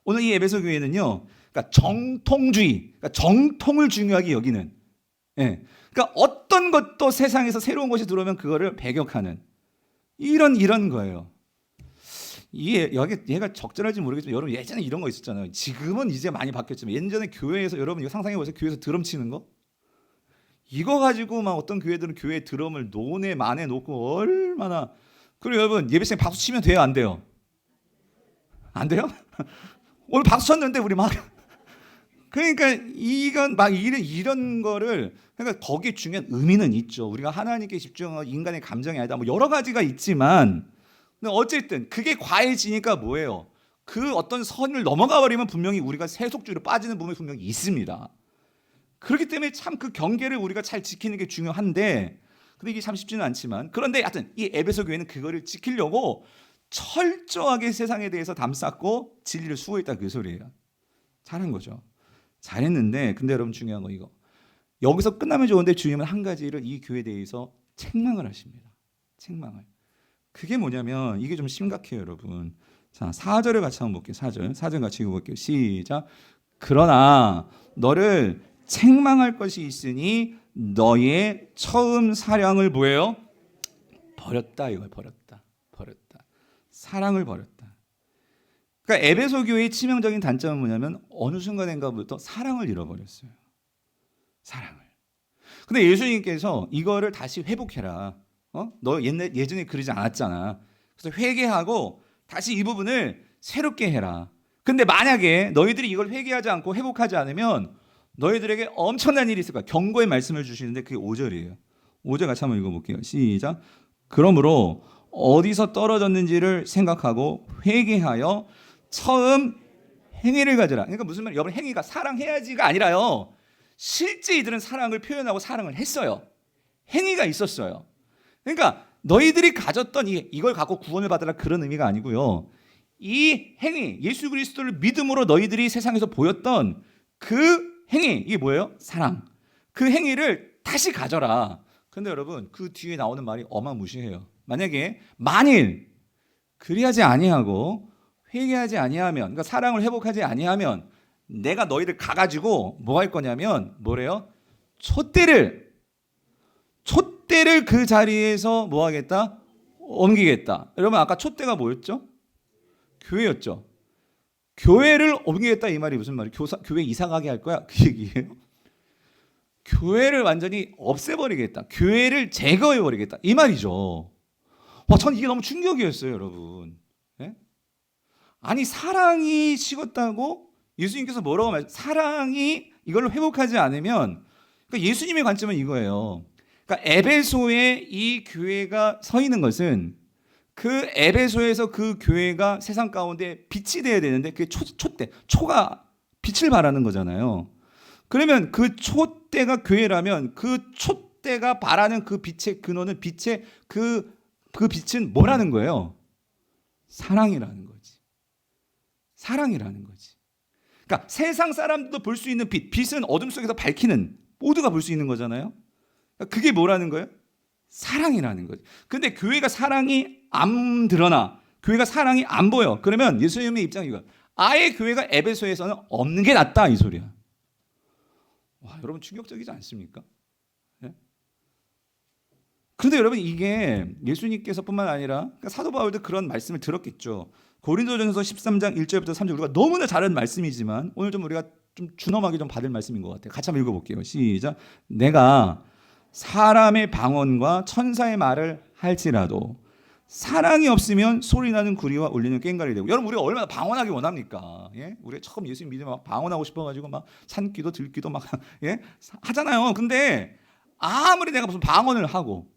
오늘 이 에베소 교회는요, 그러니까 정통주의, 그러니까 정통을 중요하게 여기는, 그러니까 어떤 것도 세상에서 새로운 것이 들어오면 그거를 배격하는 이런 거예요. 이게 얘가 적절할지 모르겠지만 여러분 예전에 이런 거 있었잖아요. 지금은 이제 많이 바뀌었지만 예전에 교회에서 여러분 이거 상상해 보세요. 교회에서 드럼 치는 거 이거 가지고 막 어떤 교회들은 교회 드럼을 논에 만에 놓고 얼마나. 그리고 여러분 예배 시간에 박수 치면 돼요, 안 돼요? 안 돼요? 오늘 박수 쳤는데 우리 막 그러니까 이건 막 이런 거를, 그러니까 거기에 중요한 의미는 있죠. 우리가 하나님께 집중하고 인간의 감정이 아니다 뭐 여러 가지가 있지만, 근데 어쨌든 그게 과해지니까 뭐예요? 그 어떤 선을 넘어가 버리면 분명히 우리가 세속주의로 빠지는 부분이 분명히 있습니다. 그렇기 때문에 참 그 경계를 우리가 잘 지키는 게 중요한데, 근데 이게 참 쉽지는 않지만, 그런데 하여튼 이 에베소 교회는 그거를 지키려고 철저하게 세상에 대해서 담쌓고 진리를 수호했다 그 소리예요. 잘한 거죠. 잘했는데, 근데 여러분 중요한 거 이거. 여기서 끝나면 좋은데 주님은 한 가지를 이 교회에 대해서 책망을 하십니다. 책망을. 그게 뭐냐면 이게 좀 심각해요, 여러분. 자, 4절을 같이 한번 볼게요. 4절 같이 읽어볼게요. 시작. 그러나 너를 책망할 것이 있으니 너의 처음 사랑을 뭐예요? 버렸다 이거예요. 버렸다. 사랑을 버렸다. 그러니까 에베소 교회의 치명적인 단점은 뭐냐면 어느 순간인가부터 사랑을 잃어버렸어요. 사랑을. 근데 예수님께서 이거를 다시 회복해라. 너 예전에 그러지 않았잖아. 그래서 회개하고 다시 이 부분을 새롭게 해라. 근데 만약에 너희들이 이걸 회개하지 않고 회복하지 않으면 너희들에게 엄청난 일이 있을 거야. 경고의 말씀을 주시는데 그게 5절이에요. 5절 같이 한번 읽어볼게요. 시작. 그러므로 어디서 떨어졌는지를 생각하고 회개하여 처음 행위를 가져라. 그러니까 무슨 말이에요? 여러분 행위가 사랑해야지가 아니라요. 실제 이들은 사랑을 표현하고 사랑을 했어요. 행위가 있었어요. 그러니까 너희들이 가졌던 이걸 갖고 구원을 받으라 그런 의미가 아니고요. 이 행위, 예수 그리스도를 믿음으로 너희들이 세상에서 보였던 그 행위, 이게 뭐예요? 사랑. 그 행위를 다시 가져라. 근데 여러분 그 뒤에 나오는 말이 어마무시해요. 만일 그리하지 아니하고 회개하지 아니하면, 그러니까 사랑을 회복하지 아니하면 내가 너희를 가가지고 뭐 할 거냐면 뭐래요? 촛대를 그 자리에서 뭐 하겠다? 옮기겠다. 여러분 아까 촛대가 뭐였죠? 교회였죠. 교회를 옮기겠다 이 말이 무슨 말이에요? 교회 이사 가게 할 거야? 그 얘기예요. 교회를 완전히 없애버리겠다. 교회를 제거해버리겠다. 이 말이죠. 전 이게 너무 충격이었어요, 여러분. 네? 아니 사랑이 식었다고 예수님께서 뭐라고 사랑이 이걸 회복하지 않으면, 그러니까 예수님의 관점은 이거예요. 그러니까 에베소에 이 교회가 서 있는 것은 그 에베소에서 그 교회가 세상 가운데 빛이 돼야 되는데 그게 초가 빛을 발하는 거잖아요. 그러면 그 촛대가 교회라면 그 촛대가 발하는 그 빛의 근원은 그 빛은 뭐라는 거예요? 사랑이라는 거지. 사랑이라는 거지. 그러니까 세상 사람들도 볼 수 있는 빛은 어둠 속에서 밝히는, 모두가 볼 수 있는 거잖아요. 그러니까 그게 뭐라는 거예요? 사랑이라는 거지. 근데 교회가 사랑이 안 드러나, 교회가 사랑이 안 보여. 그러면 예수님의 입장이 이거. 아예 교회가 에베소에서는 없는 게 낫다 이 소리야. 와, 여러분 충격적이지 않습니까? 네? 그런데 여러분 이게 예수님께서뿐만 아니라 그러니까 사도 바울도 그런 말씀을 들었겠죠. 고린도전서 13장 1절부터 3절 우리가 너무나 잘 아는 말씀이지만 오늘 좀 우리가 좀 준엄하게 좀 받을 말씀인 것 같아요. 같이 한번 읽어볼게요. 시작. 내가 사람의 방언과 천사의 말을 할지라도 사랑이 없으면 소리나는 구리와 울리는 꽹과리 되고. 여러분 우리가 얼마나 방언하기 원합니까? 예? 우리가 처음 예수님 믿으면 막 방언하고 싶어가지고 막 산기도 들기도 막 예? 하잖아요. 근데 아무리 내가 무슨 방언을 하고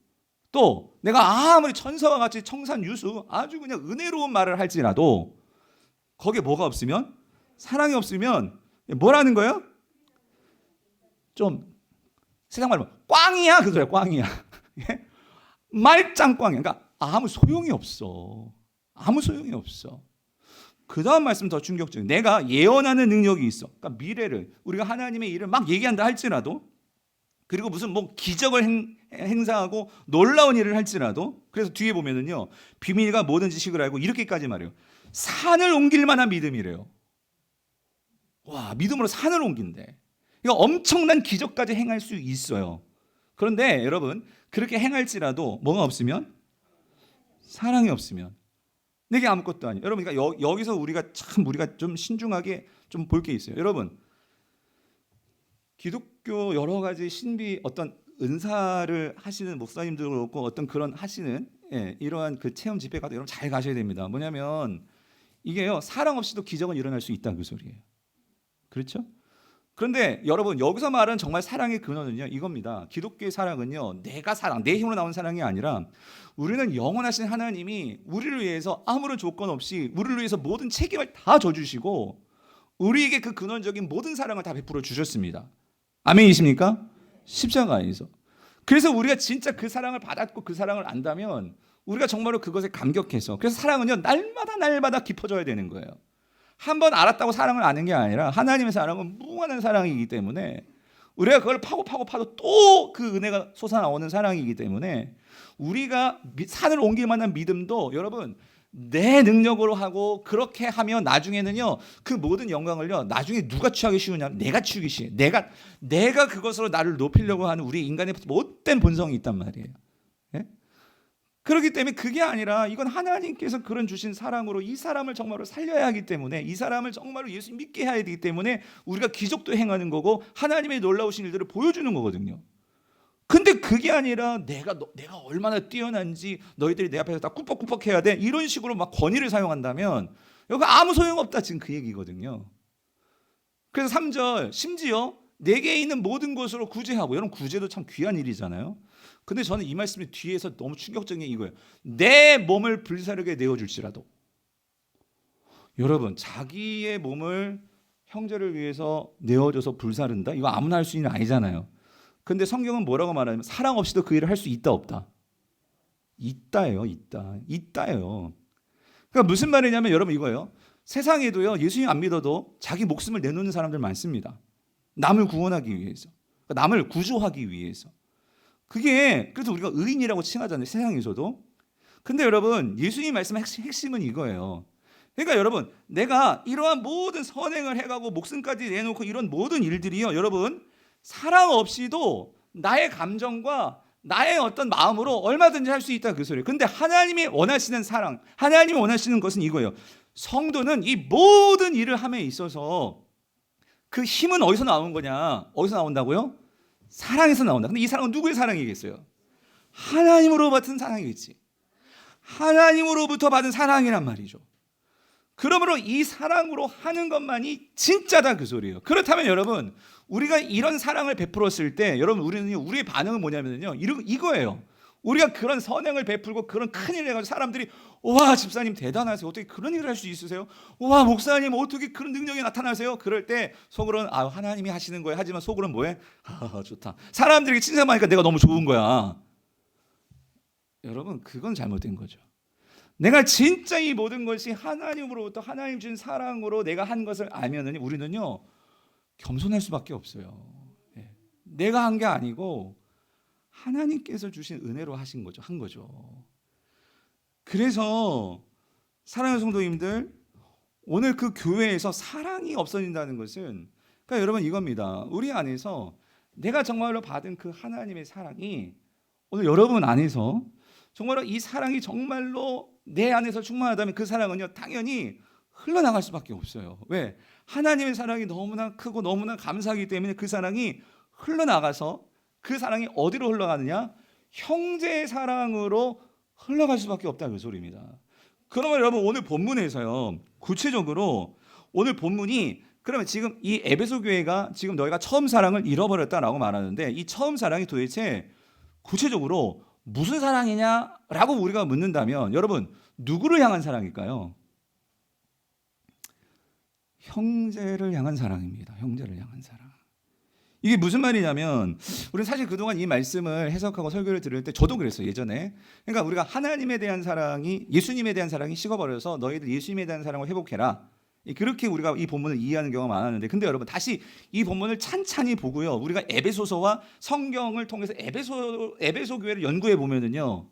또 내가 아무리 천사와 같이 청산유수 아주 그냥 은혜로운 말을 할지라도 거기에 뭐가 없으면, 사랑이 없으면 뭐라는 거예요? 좀 세상 말로 꽝이야 그 소리야. 꽝이야. 예? 말짱꽝이야. 그러니까 아무 소용이 없어. 아무 소용이 없어. 그 다음 말씀 더 충격적이에요. 내가 예언하는 능력이 있어. 그러니까 미래를, 우리가 하나님의 일을 막 얘기한다 할지라도, 그리고 무슨 뭐 기적을 행사하고 놀라운 일을 할지라도, 그래서 뒤에 보면은요, 비밀과 모든 지식을 알고 이렇게까지 말해요. 산을 옮길 만한 믿음이래요. 와, 믿음으로 산을 옮긴대. 이거 엄청난 기적까지 행할 수 있어요. 그런데 여러분, 그렇게 행할지라도 뭐가 없으면? 사랑이 없으면 내게 아무것도 아니에요. 여러분, 그러니까 여기서 우리가 좀 신중하게 좀 볼 게 있어요. 여러분, 기독교 여러 가지 신비 어떤 은사를 하시는 목사님들 그렇고 어떤 그런 하시는 이러한 그 체험 집회 가도 여러분 잘 가셔야 됩니다. 뭐냐면 이게요, 사랑 없이도 기적은 일어날 수 있다 그 소리예요. 그렇죠? 그런데 여러분, 여기서 말하는 정말 사랑의 근원은요, 이겁니다. 기독교의 사랑은요, 내가 사랑, 내 힘으로 나온 사랑이 아니라 우리는 영원하신 하나님이 우리를 위해서 아무런 조건 없이 우리를 위해서 모든 책임을 다 져주시고 우리에게 그 근원적인 모든 사랑을 다 베풀어 주셨습니다. 아멘이십니까? 십자가에서. 그래서 우리가 진짜 그 사랑을 받았고 그 사랑을 안다면 우리가 정말로 그것에 감격해서, 그래서 사랑은요, 날마다 깊어져야 되는 거예요. 한 번 알았다고 사랑을 아는 게 아니라 하나님의 사랑은 무한한 사랑이기 때문에 우리가 그걸 파도 또 그 은혜가 솟아나오는 사랑이기 때문에 우리가 산을 옮길 만한 믿음도 여러분 내 능력으로 하고 그렇게 하면 나중에는요, 그 모든 영광을요, 나중에 누가 취하기 쉬우냐면 내가 취하기 쉬워. 내가 그것으로 나를 높이려고 하는 우리 인간의 못된 본성이 있단 말이에요. 예? 그렇기 때문에 그게 아니라 이건 하나님께서 그런 주신 사랑으로 이 사람을 정말로 살려야 하기 때문에, 이 사람을 정말로 예수 믿게 해야 되기 때문에 우리가 기적도 행하는 거고 하나님의 놀라우신 일들을 보여주는 거거든요. 근데 그게 아니라 내가 얼마나 뛰어난지 너희들이 내 앞에서 다 꾸벅꾸벅 해야 돼, 이런 식으로 막 권위를 사용한다면 여기 아무 소용없다, 지금 그 얘기거든요. 그래서 3절, 심지어 내게 있는 모든 것으로 구제하고, 여러분 구제도 참 귀한 일이잖아요. 근데 저는 이 말씀이 뒤에서 너무 충격적인 게 이거예요. 내 몸을 불사르게 내어줄지라도. 여러분, 자기의 몸을 형제를 위해서 내어줘서 불사른다? 이거 아무나 할 수 있는 일 아니잖아요. 근데 성경은 뭐라고 말하냐면 사랑 없이도 그 일을 할 수 있다 없다? 있다예요. 있다예요. 그러니까 무슨 말이냐면 여러분 이거예요. 세상에도요, 예수님 안 믿어도 자기 목숨을 내놓는 사람들 많습니다. 남을 구원하기 위해서, 남을 구조하기 위해서. 그게 그래서 우리가 의인이라고 칭하잖아요, 세상에서도. 근데 여러분, 예수님 말씀의 핵심은 이거예요. 그러니까 여러분, 내가 이러한 모든 선행을 해가고 목숨까지 내놓고 이런 모든 일들이요, 여러분 사랑 없이도 나의 감정과 나의 어떤 마음으로 얼마든지 할 수 있다 그 소리예요. 근데 하나님이 원하시는 사랑, 하나님이 원하시는 것은 이거예요. 성도는 이 모든 일을 함에 있어서 그 힘은 어디서 나오는 거냐? 어디서 나온다고요? 사랑에서 나온다. 근데 이 사랑은 누구의 사랑이겠어요? 하나님으로 받은 사랑이겠지. 하나님으로부터 받은 사랑이란 말이죠. 그러므로 이 사랑으로 하는 것만이 진짜다 그 소리예요. 그렇다면 여러분, 우리가 이런 사랑을 베풀었을 때 여러분 우리의 반응은 뭐냐면요, 이거예요. 우리가 그런 선행을 베풀고 그런 큰 일을 해가지고 사람들이 와, 집사님 대단하세요. 어떻게 그런 일을 할 수 있으세요? 와, 목사님 어떻게 그런 능력이 나타나세요? 그럴 때 속으로는 아, 하나님이 하시는 거예요. 하지만 속으로는 뭐해? 아, 좋다. 사람들에게 칭찬하니까 내가 너무 좋은 거야. 여러분, 그건 잘못된 거죠. 내가 진짜 이 모든 것이 하나님으로부터 하나님 준 사랑으로 내가 한 것을 알면은 우리는요, 겸손할 수밖에 없어요. 내가 한 게 아니고 하나님께서 주신 은혜로 하신 거죠. 한 거죠. 그래서 사랑하는 성도님들, 오늘 그 교회에서 사랑이 없어진다는 것은 그러니까 여러분 이겁니다. 우리 안에서 내가 정말로 받은 그 하나님의 사랑이 오늘 여러분 안에서 정말로 이 사랑이 정말로 내 안에서 충만하다면 그 사랑은요, 당연히 흘러나갈 수밖에 없어요. 왜? 하나님의 사랑이 너무나 크고 너무나 감사하기 때문에 그 사랑이 흘러나가서 그 사랑이 어디로 흘러가느냐? 형제의 사랑으로 흘러갈 수밖에 없다 그 소리입니다. 그러면 여러분 오늘 본문에서요, 구체적으로 오늘 본문이 그러면 지금 이 에베소 교회가 지금 너희가 처음 사랑을 잃어버렸다라고 말하는데 이 처음 사랑이 도대체 구체적으로 무슨 사랑이냐라고 우리가 묻는다면 여러분 누구를 향한 사랑일까요? 형제를 향한 사랑입니다. 형제를 향한 사랑. 이게 무슨 말이냐면 우리는 사실 그동안 이 말씀을 해석하고 설교를 들을 때 저도 그랬어요, 예전에. 그러니까 우리가 하나님에 대한 사랑이, 예수님에 대한 사랑이 식어버려서 너희들 예수님에 대한 사랑을 회복해라, 그렇게 우리가 이 본문을 이해하는 경우가 많았는데, 근데 여러분 다시 이 본문을 찬찬히 보고요, 우리가 에베소서와 성경을 통해서 에베소 교회를 연구해 보면은요,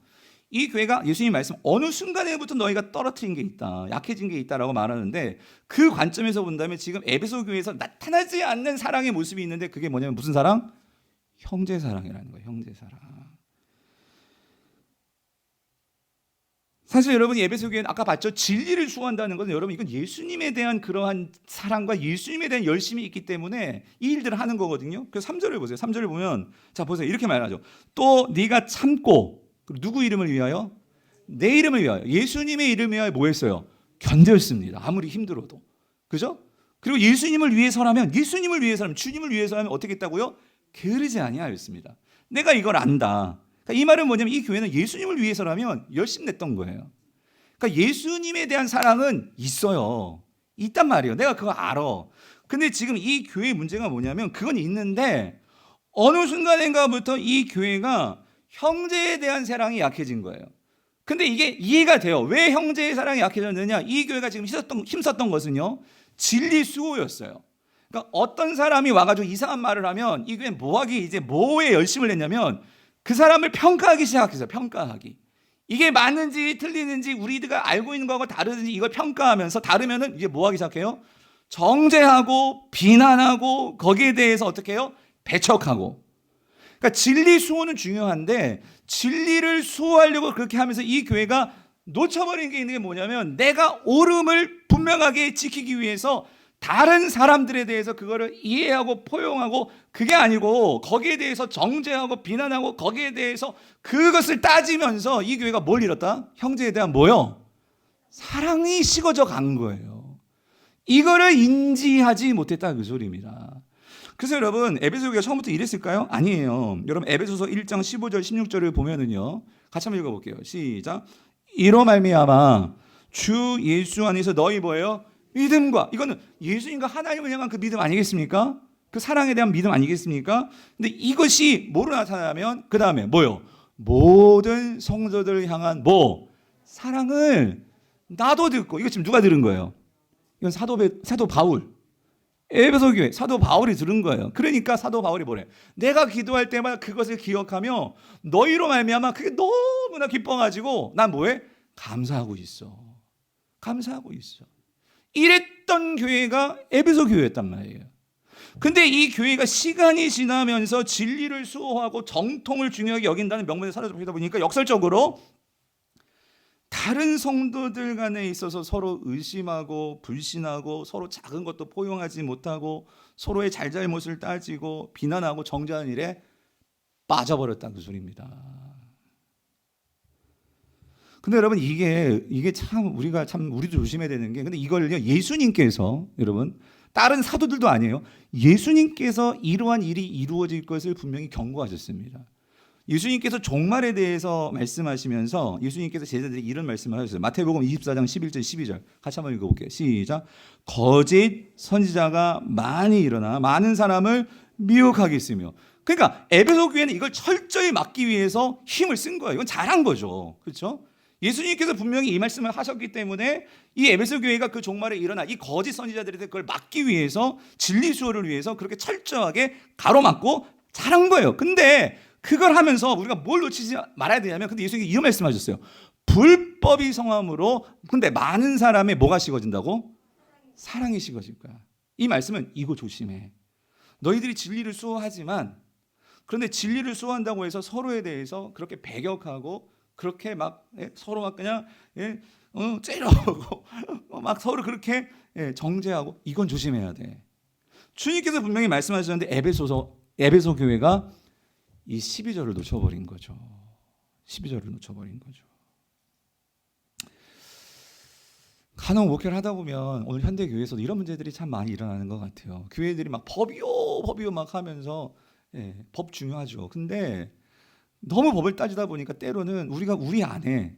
이 교회가 예수님 말씀 어느 순간에부터 너희가 떨어뜨린 게 있다, 약해진 게 있다라고 말하는데, 그 관점에서 본다면 지금 에베소 교회에서 나타나지 않는 사랑의 모습이 있는데, 그게 뭐냐면 무슨 사랑? 형제 사랑이라는 거예요. 형제 사랑. 사실 여러분, 에베소 교회는 아까 봤죠, 진리를 수호한다는 것은 여러분 이건 예수님에 대한 그러한 사랑과 예수님에 대한 열심이 있기 때문에 이 일들을 하는 거거든요. 그래서 3절을 보세요. 3절을 보면, 자 보세요, 이렇게 말하죠. 또 네가 참고, 누구 이름을 위하여? 내 이름을 위하여, 예수님의 이름을 위하여 뭐 했어요? 견뎠습니다. 아무리 힘들어도. 그죠? 그리고 예수님을 위해서라면, 주님을 위해서라면 어떻게 했다고요? 게으르지 아니하였습니다. 내가 이걸 안다. 그러니까 이 말은 뭐냐면 이 교회는 예수님을 위해서라면 열심히 냈던 거예요. 그러니까 예수님에 대한 사랑은 있어요. 있단 말이에요. 내가 그거 알아. 근데 지금 이 교회의 문제가 뭐냐면, 그건 있는데 어느 순간인가부터 이 교회가 형제에 대한 사랑이 약해진 거예요. 근데 이게 이해가 돼요. 왜 형제의 사랑이 약해졌느냐? 이 교회가 지금 힘썼던 것은요, 진리 수호였어요. 그러니까 어떤 사람이 와가지고 이상한 말을 하면 이 교회는 뭐에 열심을 냈냐면, 그 사람을 평가하기 시작했어요. 평가하기. 이게 맞는지 틀리는지, 우리가 알고 있는 거하고 다르든지 이걸 평가하면서, 다르면은 이제 뭐 하기 시작해요? 정죄하고 비난하고, 거기에 대해서 어떻게 해요? 배척하고. 그러니까 진리 수호는 중요한데, 진리를 수호하려고 그렇게 하면서 이 교회가 놓쳐버린 게 있는 게 뭐냐면, 내가 옳음을 분명하게 지키기 위해서 다른 사람들에 대해서 그거를 이해하고 포용하고, 그게 아니고 거기에 대해서 정죄하고 비난하고, 거기에 대해서 그것을 따지면서 이 교회가 뭘 잃었다? 형제에 대한 뭐요? 사랑이 식어져 간 거예요. 이거를 인지하지 못했다, 그 소리입니다. 그래서 여러분, 에베소 교회가 처음부터 이랬을까요? 아니에요. 여러분 에베소서 1장 15절 16절을 보면은요, 같이 한번 읽어볼게요. 시작. 이로 말미암아 주 예수 안에서 너희 뭐예요? 믿음과, 이거는 예수님과 하나님을 향한 그 믿음 아니겠습니까? 그 사랑에 대한 믿음 아니겠습니까? 근데 이것이 뭐로 나타나면, 그 다음에 뭐요? 모든 성도들을 향한 뭐? 사랑을 나도 듣고. 이거 지금 누가 들은 거예요? 이건 사도 바울, 에베소 교회 사도 바울이 들은 거예요. 그러니까 사도 바울이 뭐래? 내가 기도할 때마다 그것을 기억하며 너희로 말미암아 그게 너무나 기뻐가지고 난 뭐해? 감사하고 있어. 감사하고 있어. 이랬던 교회가 에베소 교회였단 말이에요. 근데 이 교회가 시간이 지나면서 진리를 수호하고 정통을 중요하게 여긴다는 명분에 사로잡히다 보니까 역설적으로 다른 성도들 간에 있어서 서로 의심하고 불신하고, 서로 작은 것도 포용하지 못하고, 서로의 잘잘못을 따지고 비난하고 정죄하는 일에 빠져버렸다는 그 소리입니다. 근데 여러분, 이게 참 우리도 조심해야 되는 게, 근데 이걸요, 예수님께서, 여러분, 다른 사도들도 아니에요, 예수님께서 이러한 일이 이루어질 것을 분명히 경고하셨습니다. 예수님께서 종말에 대해서 말씀하시면서 예수님께서 제자들에게 이런 말씀을 하셨어요. 마태복음 24장 11절 12절 같이 한번 읽어볼게요. 시작. 거짓 선지자가 많이 일어나 많은 사람을 미혹하겠으며. 그러니까 에베소 교회는 이걸 철저히 막기 위해서 힘을 쓴 거예요. 이건 잘한 거죠. 그렇죠? 예수님께서 분명히 이 말씀을 하셨기 때문에 이 에베소 교회가 그 종말에 일어나 이 거짓 선지자들에 그걸 막기 위해서, 진리 수호를 위해서 그렇게 철저하게 가로막고 잘한 거예요. 근데 그걸 하면서 우리가 뭘 놓치지 말아야 되냐면, 근데 예수님이 이런 말씀하셨어요. 불법이 성함으로, 근데 많은 사람의 뭐가 식어진다고? 사랑이 식어질 거야. 이 말씀은 이거 조심해. 너희들이 진리를 수호하지만, 그런데 진리를 수호한다고 해서 서로에 대해서 그렇게 배격하고, 그렇게 막 서로 막 그냥 째려보고 막 서로 그렇게 정죄하고, 이건 조심해야 돼. 주님께서 분명히 말씀하셨는데 에베소 교회가 이 12절을 놓쳐버린 거죠. 12절을 놓쳐버린 거죠. 간혹 목회를 하다 보면 오늘 현대 교회에서도 이런 문제들이 참 많이 일어나는 것 같아요. 교회들이 막 법이요 막 하면서, 법 중요하죠. 근데 너무 법을 따지다 보니까 때로는 우리가 우리 안에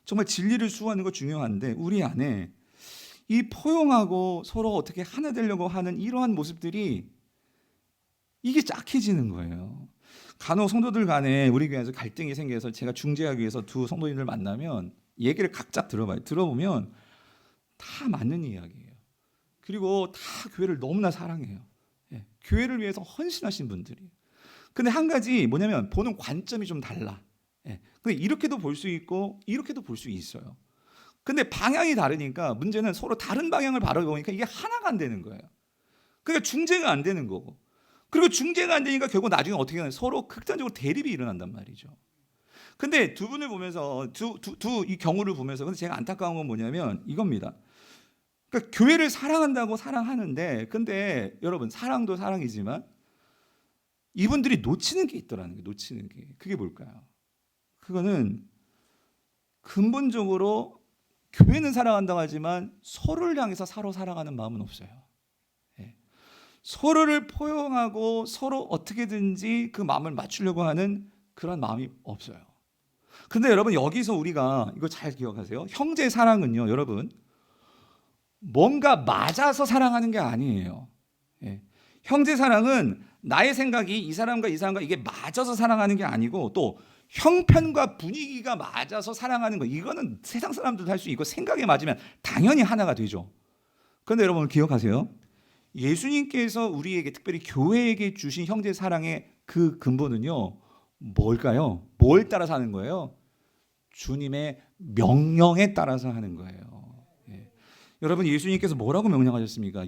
정말 진리를 수호하는 거 중요한데, 우리 안에 이 포용하고 서로 어떻게 하나 되려고 하는 이러한 모습들이 이게 짝해지는 거예요. 간혹 성도들 간에 우리 교회에서 갈등이 생겨서 제가 중재하기 위해서 두 성도님들 만나면 얘기를 각자 들어봐요. 들어보면 다 맞는 이야기예요. 그리고 다 교회를 너무나 사랑해요. 예, 교회를 위해서 헌신하신 분들이. 근데 한 가지 뭐냐면 보는 관점이 좀 달라. 예, 근데 이렇게도 볼 수 있고 이렇게도 볼 수 있어요. 근데 방향이 다르니까 문제는 서로 다른 방향을 바라보니까 이게 하나가 안 되는 거예요. 그러니까 중재가 안 되는 거고. 그리고 중재가 안 되니까 결국 나중에 어떻게 하냐, 서로 극단적으로 대립이 일어난단 말이죠. 근데 두 분을 보면서 이 경우를 보면서 근데 제가 안타까운 건 뭐냐면 이겁니다. 그러니까 교회를 사랑한다고 사랑하는데 근데 여러분 사랑도 사랑이지만 이분들이 놓치는 게 있더라는 게 놓치는 게 그게 뭘까요? 그거는 근본적으로 교회는 사랑한다고 하지만 서로를 향해서 서로 사랑하는 마음은 없어요. 예. 서로를 포용하고 서로 어떻게든지 그 마음을 맞추려고 하는 그런 마음이 없어요. 근데 여러분 여기서 우리가 이거 잘 기억하세요. 형제 사랑은요, 여러분 뭔가 맞아서 사랑하는 게 아니에요. 예. 형제 사랑은 나의 생각이 이 사람과 이 사람과 이게 맞아서 사랑하는 게 아니고 또 형편과 분위기가 맞아서 사랑하는 거 이거는 세상 사람들도 할 수 있고 생각에 맞으면 당연히 하나가 되죠. 그런데 여러분 기억하세요. 예수님께서 우리에게 특별히 교회에게 주신 형제 사랑의 그 근본은요 뭘까요? 뭘 따라서 하는 거예요? 주님의 명령에 따라서 하는 거예요. 예. 여러분 예수님께서 뭐라고 명령하셨습니까?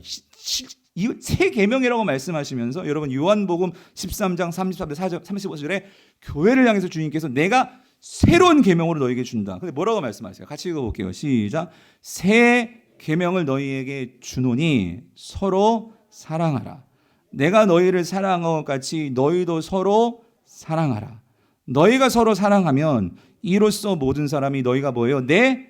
이 세 계명이라고 말씀하시면서 여러분 요한복음 13장 34절 35절에 교회를 향해서 주님께서 내가 새로운 계명으로 너에게 준다. 근데 뭐라고 말씀하세요? 같이 읽어볼게요. 시작. 새 계명을 너희에게 주노니 서로 사랑하라. 내가 너희를 사랑한 것 같이 너희도 서로 사랑하라. 너희가 서로 사랑하면 이로써 모든 사람이 너희가 뭐예요? 내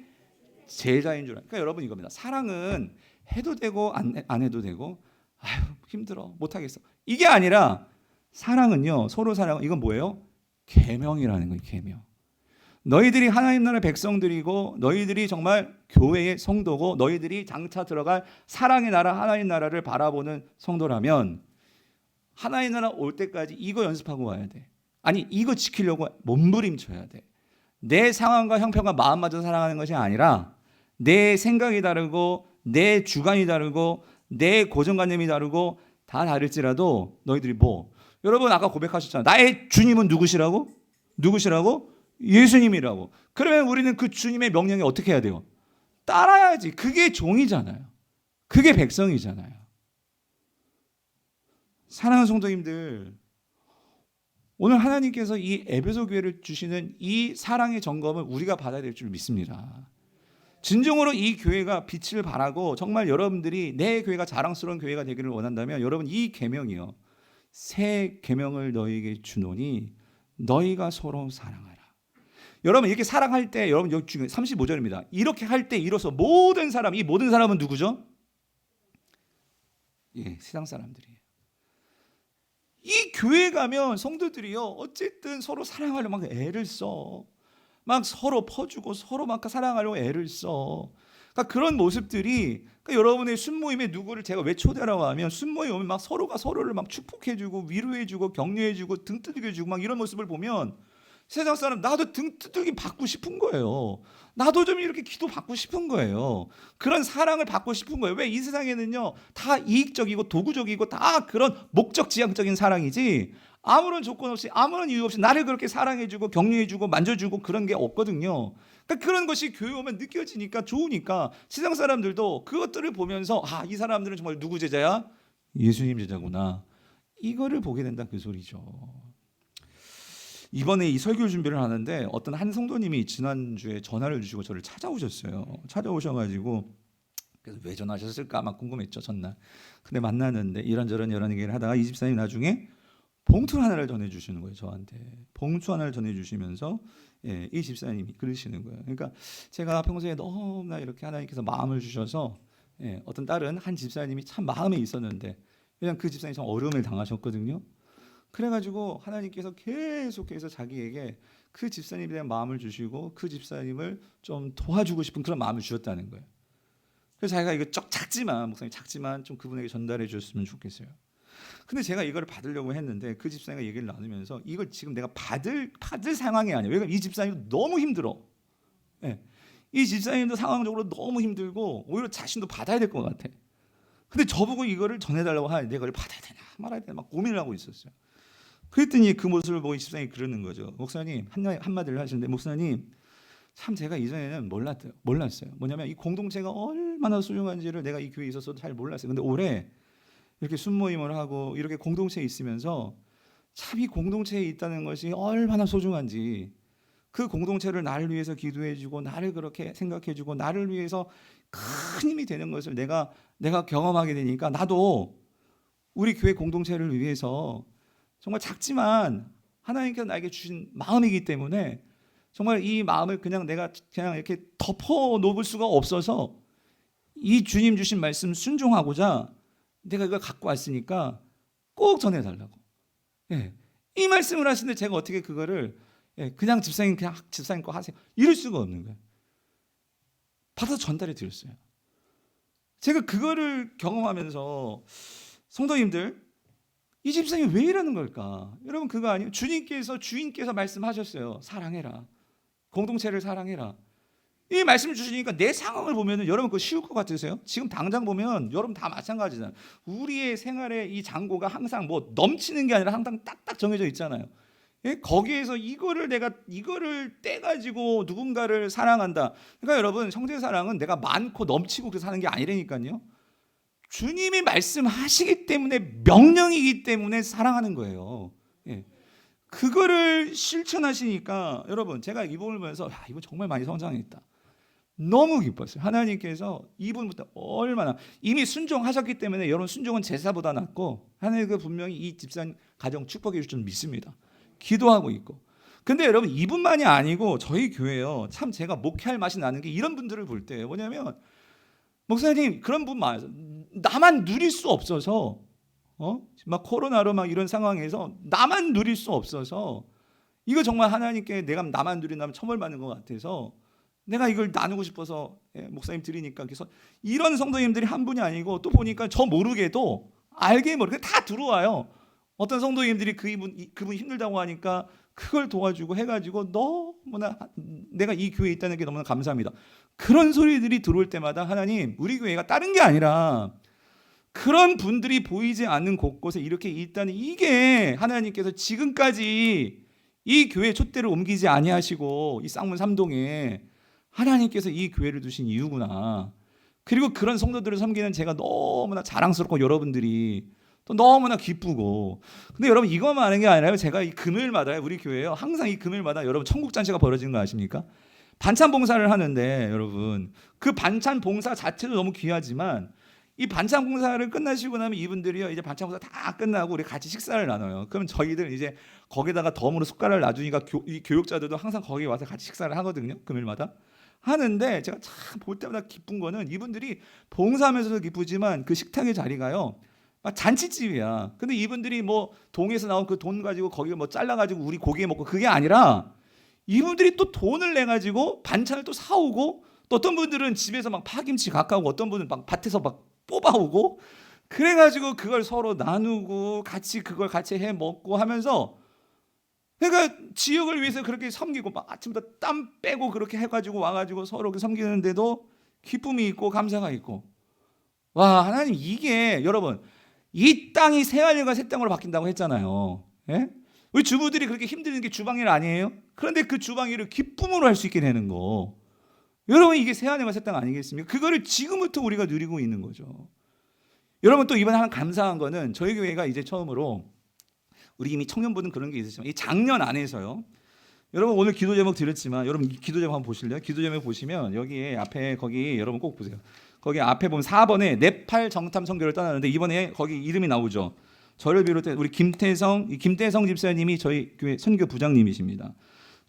제자인 줄 알아요. 그러니까 여러분 이겁니다. 사랑은 해도 되고 안 해도 되고 아유 힘들어 못하겠어 이게 아니라 사랑은요 서로 사랑 이건 뭐예요? 계명이라는 거예요. 계명. 너희들이 하나님 나라의 백성들이고 너희들이 정말 교회의 성도고 너희들이 장차 들어갈 사랑의 나라 하나님 나라를 바라보는 성도라면 하나님 나라 올 때까지 이거 연습하고 와야 돼. 아니 이거 지키려고 몸부림쳐야 돼. 내 상황과 형편과 마음마저 사랑하는 것이 아니라 내 생각이 다르고 내 주관이 다르고 내 고정관념이 다르고 다 다를지라도 너희들이 뭐 여러분 아까 고백하셨잖아요. 나의 주님은 누구시라고? 누구시라고? 예수님이라고. 그러면 우리는 그 주님의 명령에 어떻게 해야 돼요? 따라야지. 그게 종이잖아요. 그게 백성이잖아요. 사랑하는 성도님들, 오늘 하나님께서 이 에베소 교회를 주시는 이 사랑의 점검을 우리가 받아야 될 줄 믿습니다. 진정으로 이 교회가 빛을 발하고 정말 여러분들이 내 교회가 자랑스러운 교회가 되기를 원한다면 여러분 이 계명이요. 새 계명을 너희에게 주노니 너희가 서로 사랑하라. 여러분 이렇게 사랑할 때 여러분 여기 35절입니다. 이렇게 할 때 이로써 모든 사람 이 모든 사람은 누구죠? 예, 세상 사람들이에요. 이 교회 가면 성도들이요 어쨌든 서로 사랑하려고 막 애를 써. 막 서로 퍼주고 서로 막 사랑하려고 애를 써. 그러니까 그런 모습들이 그러니까 여러분의 순모임에 누구를 제가 왜 초대하라고 하면 순모임 오면 막 서로가 서로를 막 축복해주고 위로해주고 격려해주고 등 두들겨주고 막 이런 모습을 보면 세상 사람 나도 등 두들기 받고 싶은 거예요. 나도 좀 이렇게 기도 받고 싶은 거예요. 그런 사랑을 받고 싶은 거예요. 왜 이 세상에는요 다 이익적이고 도구적이고 다 그런 목적지향적인 사랑이지 아무런 조건 없이 아무런 이유 없이 나를 그렇게 사랑해주고 격려해주고 만져주고 그런 게 없거든요. 그러니까 그런 것이 교회 오면 느껴지니까 좋으니까 세상 사람들도 그것들을 보면서 아, 이 사람들은 정말 누구 제자야? 예수님 제자구나. 이거를 보게 된다 그 소리죠. 이번에 이 설교 준비를 하는데 어떤 한 성도님이 지난주에 전화를 주시고 저를 찾아오셨어요. 찾아오셔가지고 그래서 왜 전화하셨을까 막 궁금했죠 전날. 근데 만났는데 이런저런 얘기를 하다가 이 집사님 나중에 봉투 하나를 전해주시는 거예요. 저한테 봉투 하나를 전해주시면서 예, 이 집사님이 그러시는 거예요. 그러니까 제가 평소에 너무나 이렇게 하나님께서 마음을 주셔서 예, 어떤 다른 한 집사님이 참 마음에 있었는데 그냥 그 집사님이 참 어려움을 당하셨거든요. 그래가지고 하나님께서 계속해서 자기에게 그 집사님에 대한 마음을 주시고 그 집사님을 좀 도와주고 싶은 그런 마음을 주셨다는 거예요. 그래서 자기가 이거 작지만 목사님 작지만 좀 그분에게 전달해 주셨으면 좋겠어요. 근데 제가 이걸 받으려고 했는데 그 집사님과 얘기를 나누면서 이걸 지금 내가 받을 상황이 아니에요. 왜냐면 이 집사님도 너무 힘들어. 예. 이 집사님도 상황적으로 너무 힘들고 오히려 자신도 받아야 될 것 같아. 근데 저보고 이거를 전해달라고 하는데 내가 이걸 받아야 되나 말아야 되나 막 고민을 하고 있었어요. 그랬더니 그 모습을 보고 이 집사님이 그러는 거죠. 목사님 한마디를 하시는데 목사님 참 제가 이전에는 몰랐어요. 뭐냐면 이 공동체가 얼마나 소중한지를 내가 이 교회에 있어서도 잘 몰랐어요. 근데 올해 이렇게 순모임을 하고 이렇게 공동체에 있으면서 참 이 공동체에 있다는 것이 얼마나 소중한지 그 공동체를 나를 위해서 기도해주고 나를 그렇게 생각해주고 나를 위해서 큰 힘이 되는 것을 내가 경험하게 되니까 나도 우리 교회 공동체를 위해서 정말 작지만 하나님께서 나에게 주신 마음이기 때문에 정말 이 마음을 내가 이렇게 덮어 놓을 수가 없어서 이 주님 주신 말씀 순종하고자 내가 이걸 갖고 왔으니까 꼭 전해달라고. 예. 이 말씀을 하시는데 제가 어떻게 그거를 그냥 집사님 거 하세요 이럴 수가 없는 거예요. 받아서 전달해 드렸어요. 제가 그거를 경험하면서 성도님들 이 집사님이 왜 이러는 걸까? 여러분 그거 아니에요? 주인께서 말씀하셨어요. 사랑해라. 공동체를 사랑해라. 이 말씀을 주시니까 내 상황을 보면은 여러분 그거 쉬울 것 같으세요? 지금 당장 보면 여러분 다 마찬가지잖아요. 우리의 생활의 이 장고가 항상 뭐 넘치는 게 아니라 항상 딱딱 정해져 있잖아요. 예? 거기에서 이거를 떼가지고 누군가를 사랑한다. 그러니까 여러분 형제 사랑은 내가 많고 넘치고 그래서 하는 게 아니라니까요. 주님이 말씀하시기 때문에 명령이기 때문에 사랑하는 거예요. 예. 그거를 실천하시니까 여러분 제가 이분을 보면서 이분 정말 많이 성장했다. 너무 기뻤어요. 하나님께서 이분부터 얼마나 이미 순종하셨기 때문에 여러분 순종은 제사보다 낫고 하나님께서 분명히 이 집산 가정 축복해 줄 줄 믿습니다. 기도하고 있고. 근데 여러분 이분만이 아니고 저희 교회요. 참 제가 목회할 맛이 나는 게 이런 분들을 볼 때예요. 뭐냐면 목사님 그런 분 많아요. 나만 누릴 수 없어서 막 코로나로 막 이런 상황에서 나만 누릴 수 없어서 이거 정말 하나님께 내가 나만 누린다면 천벌 받는 것 같아서 내가 이걸 나누고 싶어서 목사님 드리니까 그래서 이런 성도님들이 한 분이 아니고 또 보니까 저 모르게도 알게 모르게 다 들어와요. 어떤 성도님들이 그분 힘들다고 하니까 그걸 도와주고 해가지고 너무나 내가 이 교회에 있다는 게 너무나 감사합니다. 그런 소리들이 들어올 때마다 하나님 우리 교회가 다른 게 아니라 그런 분들이 보이지 않는 곳곳에 이렇게 있다는 이게 하나님께서 지금까지 이 교회 촛대를 옮기지 아니하시고 이 쌍문 3동에 하나님께서 이 교회를 두신 이유구나. 그리고 그런 성도들을 섬기는 제가 너무나 자랑스럽고 여러분들이 또 너무나 기쁘고. 근데 여러분 이것만 하는 게 아니라요. 제가 이 금요일마다 우리 교회요. 항상 이 금요일마다 여러분 천국잔치가 벌어지는 거 아십니까? 반찬 봉사를 하는데 여러분 그 반찬 봉사 자체도 너무 귀하지만 이 반찬 봉사를 끝나시고 나면 이분들이요 이제 반찬 봉사 다 끝나고 우리 같이 식사를 나눠요. 그럼 저희들 이제 거기다가 덤으로 숟가락을 놔주니까 이 교육자들도 항상 거기 와서 같이 식사를 하거든요. 금요일마다 하는데 제가 참 볼 때마다 기쁜 거는 이분들이 봉사하면서도 기쁘지만 그 식탁의 자리가요 잔치집이야. 근데 이분들이 뭐 동에서 나온 그 돈 가지고 거기 뭐 잘라가지고 우리 고기 먹고 그게 아니라 이분들이 또 돈을 내 가지고 반찬을 또 사오고 또 어떤 분들은 집에서 막 파김치 가까우고 어떤 분은 막 밭에서 막 뽑아오고 그래가지고 그걸 서로 나누고 그걸 같이 해 먹고 하면서 그러니까 지역을 위해서 그렇게 섬기고 막 아침부터 땀 빼고 그렇게 해가지고 와가지고 서로 섬기는데도 기쁨이 있고 감사가 있고 와 하나님 이게 여러분 이 땅이 새하늘과 새 땅으로 바뀐다고 했잖아요. 예? 우리 주부들이 그렇게 힘드는 게 주방일 아니에요? 그런데 그 주방일을 기쁨으로 할 수 있게 되는 거 여러분 이게 새하늘과 새 땅 아니겠습니까? 그거를 지금부터 우리가 누리고 있는 거죠. 여러분 또 이번에 하나 감사한 거는 저희 교회가 이제 처음으로 우리 이미 청년부는 그런 게 있으시지만 이 작년 안에서요. 여러분 오늘 기도 제목 드렸지만 여러분 기도 제목 한번 보실래요? 기도 제목 보시면 여기에 앞에 거기 여러분 꼭 보세요. 거기 앞에 보면 4번에 네팔 정탐 선교를 떠나는데 이번에 거기 이름이 나오죠. 저를 비롯해 우리 김태성 집사님이 저희 교회 선교 부장님이십니다.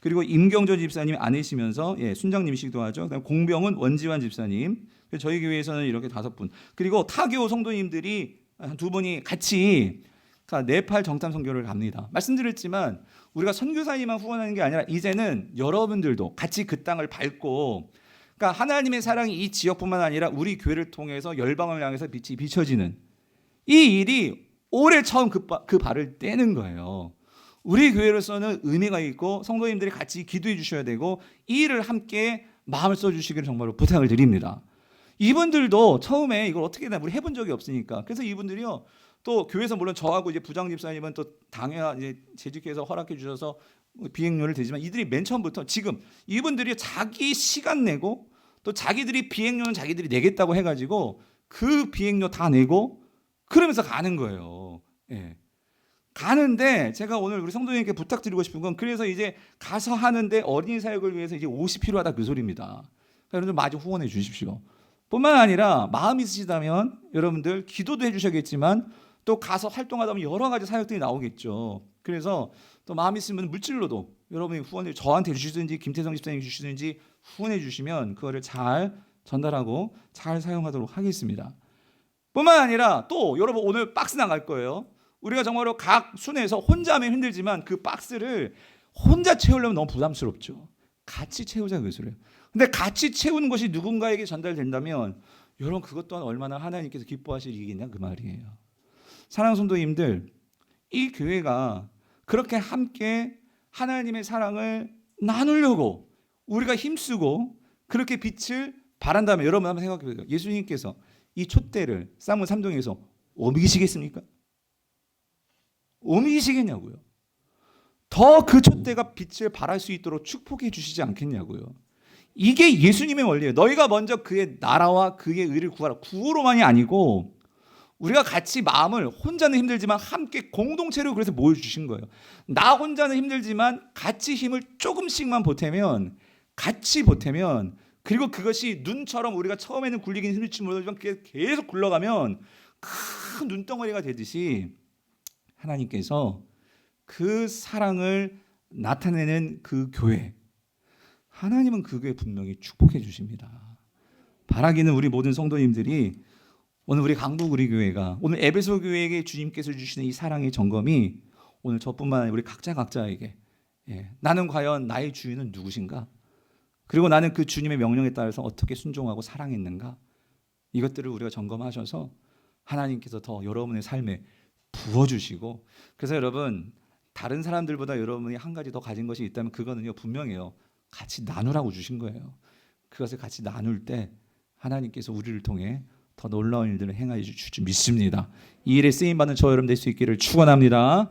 그리고 임경조 집사님이 아내시면서 순장님이시기도 하죠. 그다음 공병은 원지환 집사님. 저희 교회에서는 이렇게 5분. 그리고 타교 성도님들이 한 2분이 같이 네팔 정탐 선교를 갑니다. 말씀드렸지만 우리가 선교사님만 후원하는 게 아니라 이제는 여러분들도 같이 그 땅을 밟고 그러니까 하나님의 사랑이 이 지역뿐만 아니라 우리 교회를 통해서 열방을 향해서 빛이 비춰지는 이 일이 올해 처음 그 발을 떼는 거예요. 우리 교회로서는 의미가 있고 성도님들이 같이 기도해 주셔야 되고 이 일을 함께 마음을 써주시기를 정말로 부탁을 드립니다. 이분들도 처음에 이걸 어떻게 우리 해본 적이 없으니까 그래서 이분들이요 또 교회에서 물론 저하고 이제 부장 집사님은 또 당회와 이제 재직회에서 허락해 주셔서 비행료를 대지만 이들이 맨 처음부터 지금 이분들이 자기 시간 내고 또 자기들이 비행료는 자기들이 내겠다고 해가지고 그 비행료 다 내고 그러면서 가는 거예요. 예. 가는데 제가 오늘 우리 성도님께 부탁드리고 싶은 건 그래서 이제 가서 하는데 어린이 사역을 위해서 이제 옷이 필요하다 그 소리입니다. 여러분들 마저 후원해 주십시오. 뿐만 아니라 마음 있으시다면 여러분들 기도도 해주셔야겠지만 또 가서 활동하다 보면 여러 가지 사역들이 나오겠죠. 그래서 또 마음 있으면 물질로도 여러분이 후원을 저한테 주시든지 김태성 집사님 주시든지 후원해 주시면 그거를 잘 전달하고 잘 사용하도록 하겠습니다. 뿐만 아니라 또 여러분 오늘 박스 나갈 거예요. 우리가 정말로 각 순에서 혼자 하면 힘들지만 그 박스를 혼자 채우려면 너무 부담스럽죠. 같이 채우자 그 소리예요. 근데 같이 채우는 것이 누군가에게 전달된다면 여러분 그것 또한 얼마나 하나님께서 기뻐하실 일이겠냐 그 말이에요. 사랑하는 성도님들, 이 교회가 그렇게 함께 하나님의 사랑을 나누려고 우리가 힘쓰고 그렇게 빛을 바란다면 여러분 한번 생각해 보세요. 예수님께서 이 촛대를 쌍문 3동에서 옮기시겠습니까? 옮기시겠냐고요. 더 그 촛대가 빛을 발할 수 있도록 축복해 주시지 않겠냐고요. 이게 예수님의 원리예요. 너희가 먼저 그의 나라와 그의 의를 구하라. 구호로만이 아니고 우리가 같이 마음을 혼자는 힘들지만 함께 공동체로 그래서 모여주신 거예요. 나 혼자는 힘들지만 같이 힘을 조금씩만 보태면 같이 보태면 그리고 그것이 눈처럼 우리가 처음에는 굴리긴 힘들지 모르지만 계속 굴러가면 큰 눈덩어리가 되듯이 하나님께서 그 사랑을 나타내는 그 교회 하나님은 그 교회 분명히 축복해 주십니다. 바라기는 우리 모든 성도님들이 오늘 우리 강북 우리 교회가 오늘 에베소 교회에게 주님께서 주시는 이 사랑의 점검이 오늘 저뿐만 아니라 우리 각자에게 나는 과연 나의 주인은 누구신가? 그리고 나는 그 주님의 명령에 따라서 어떻게 순종하고 사랑했는가? 이것들을 우리가 점검하셔서 하나님께서 더 여러분의 삶에 부어주시고 그래서 여러분 다른 사람들보다 여러분이 한 가지 더 가진 것이 있다면 그거는요 분명해요. 같이 나누라고 주신 거예요. 그것을 같이 나눌 때 하나님께서 우리를 통해 더 놀라운 일들을 행하여 주실 줄 믿습니다. 이 일에 쓰임받는 저 여러분 될 수 있기를 축원합니다.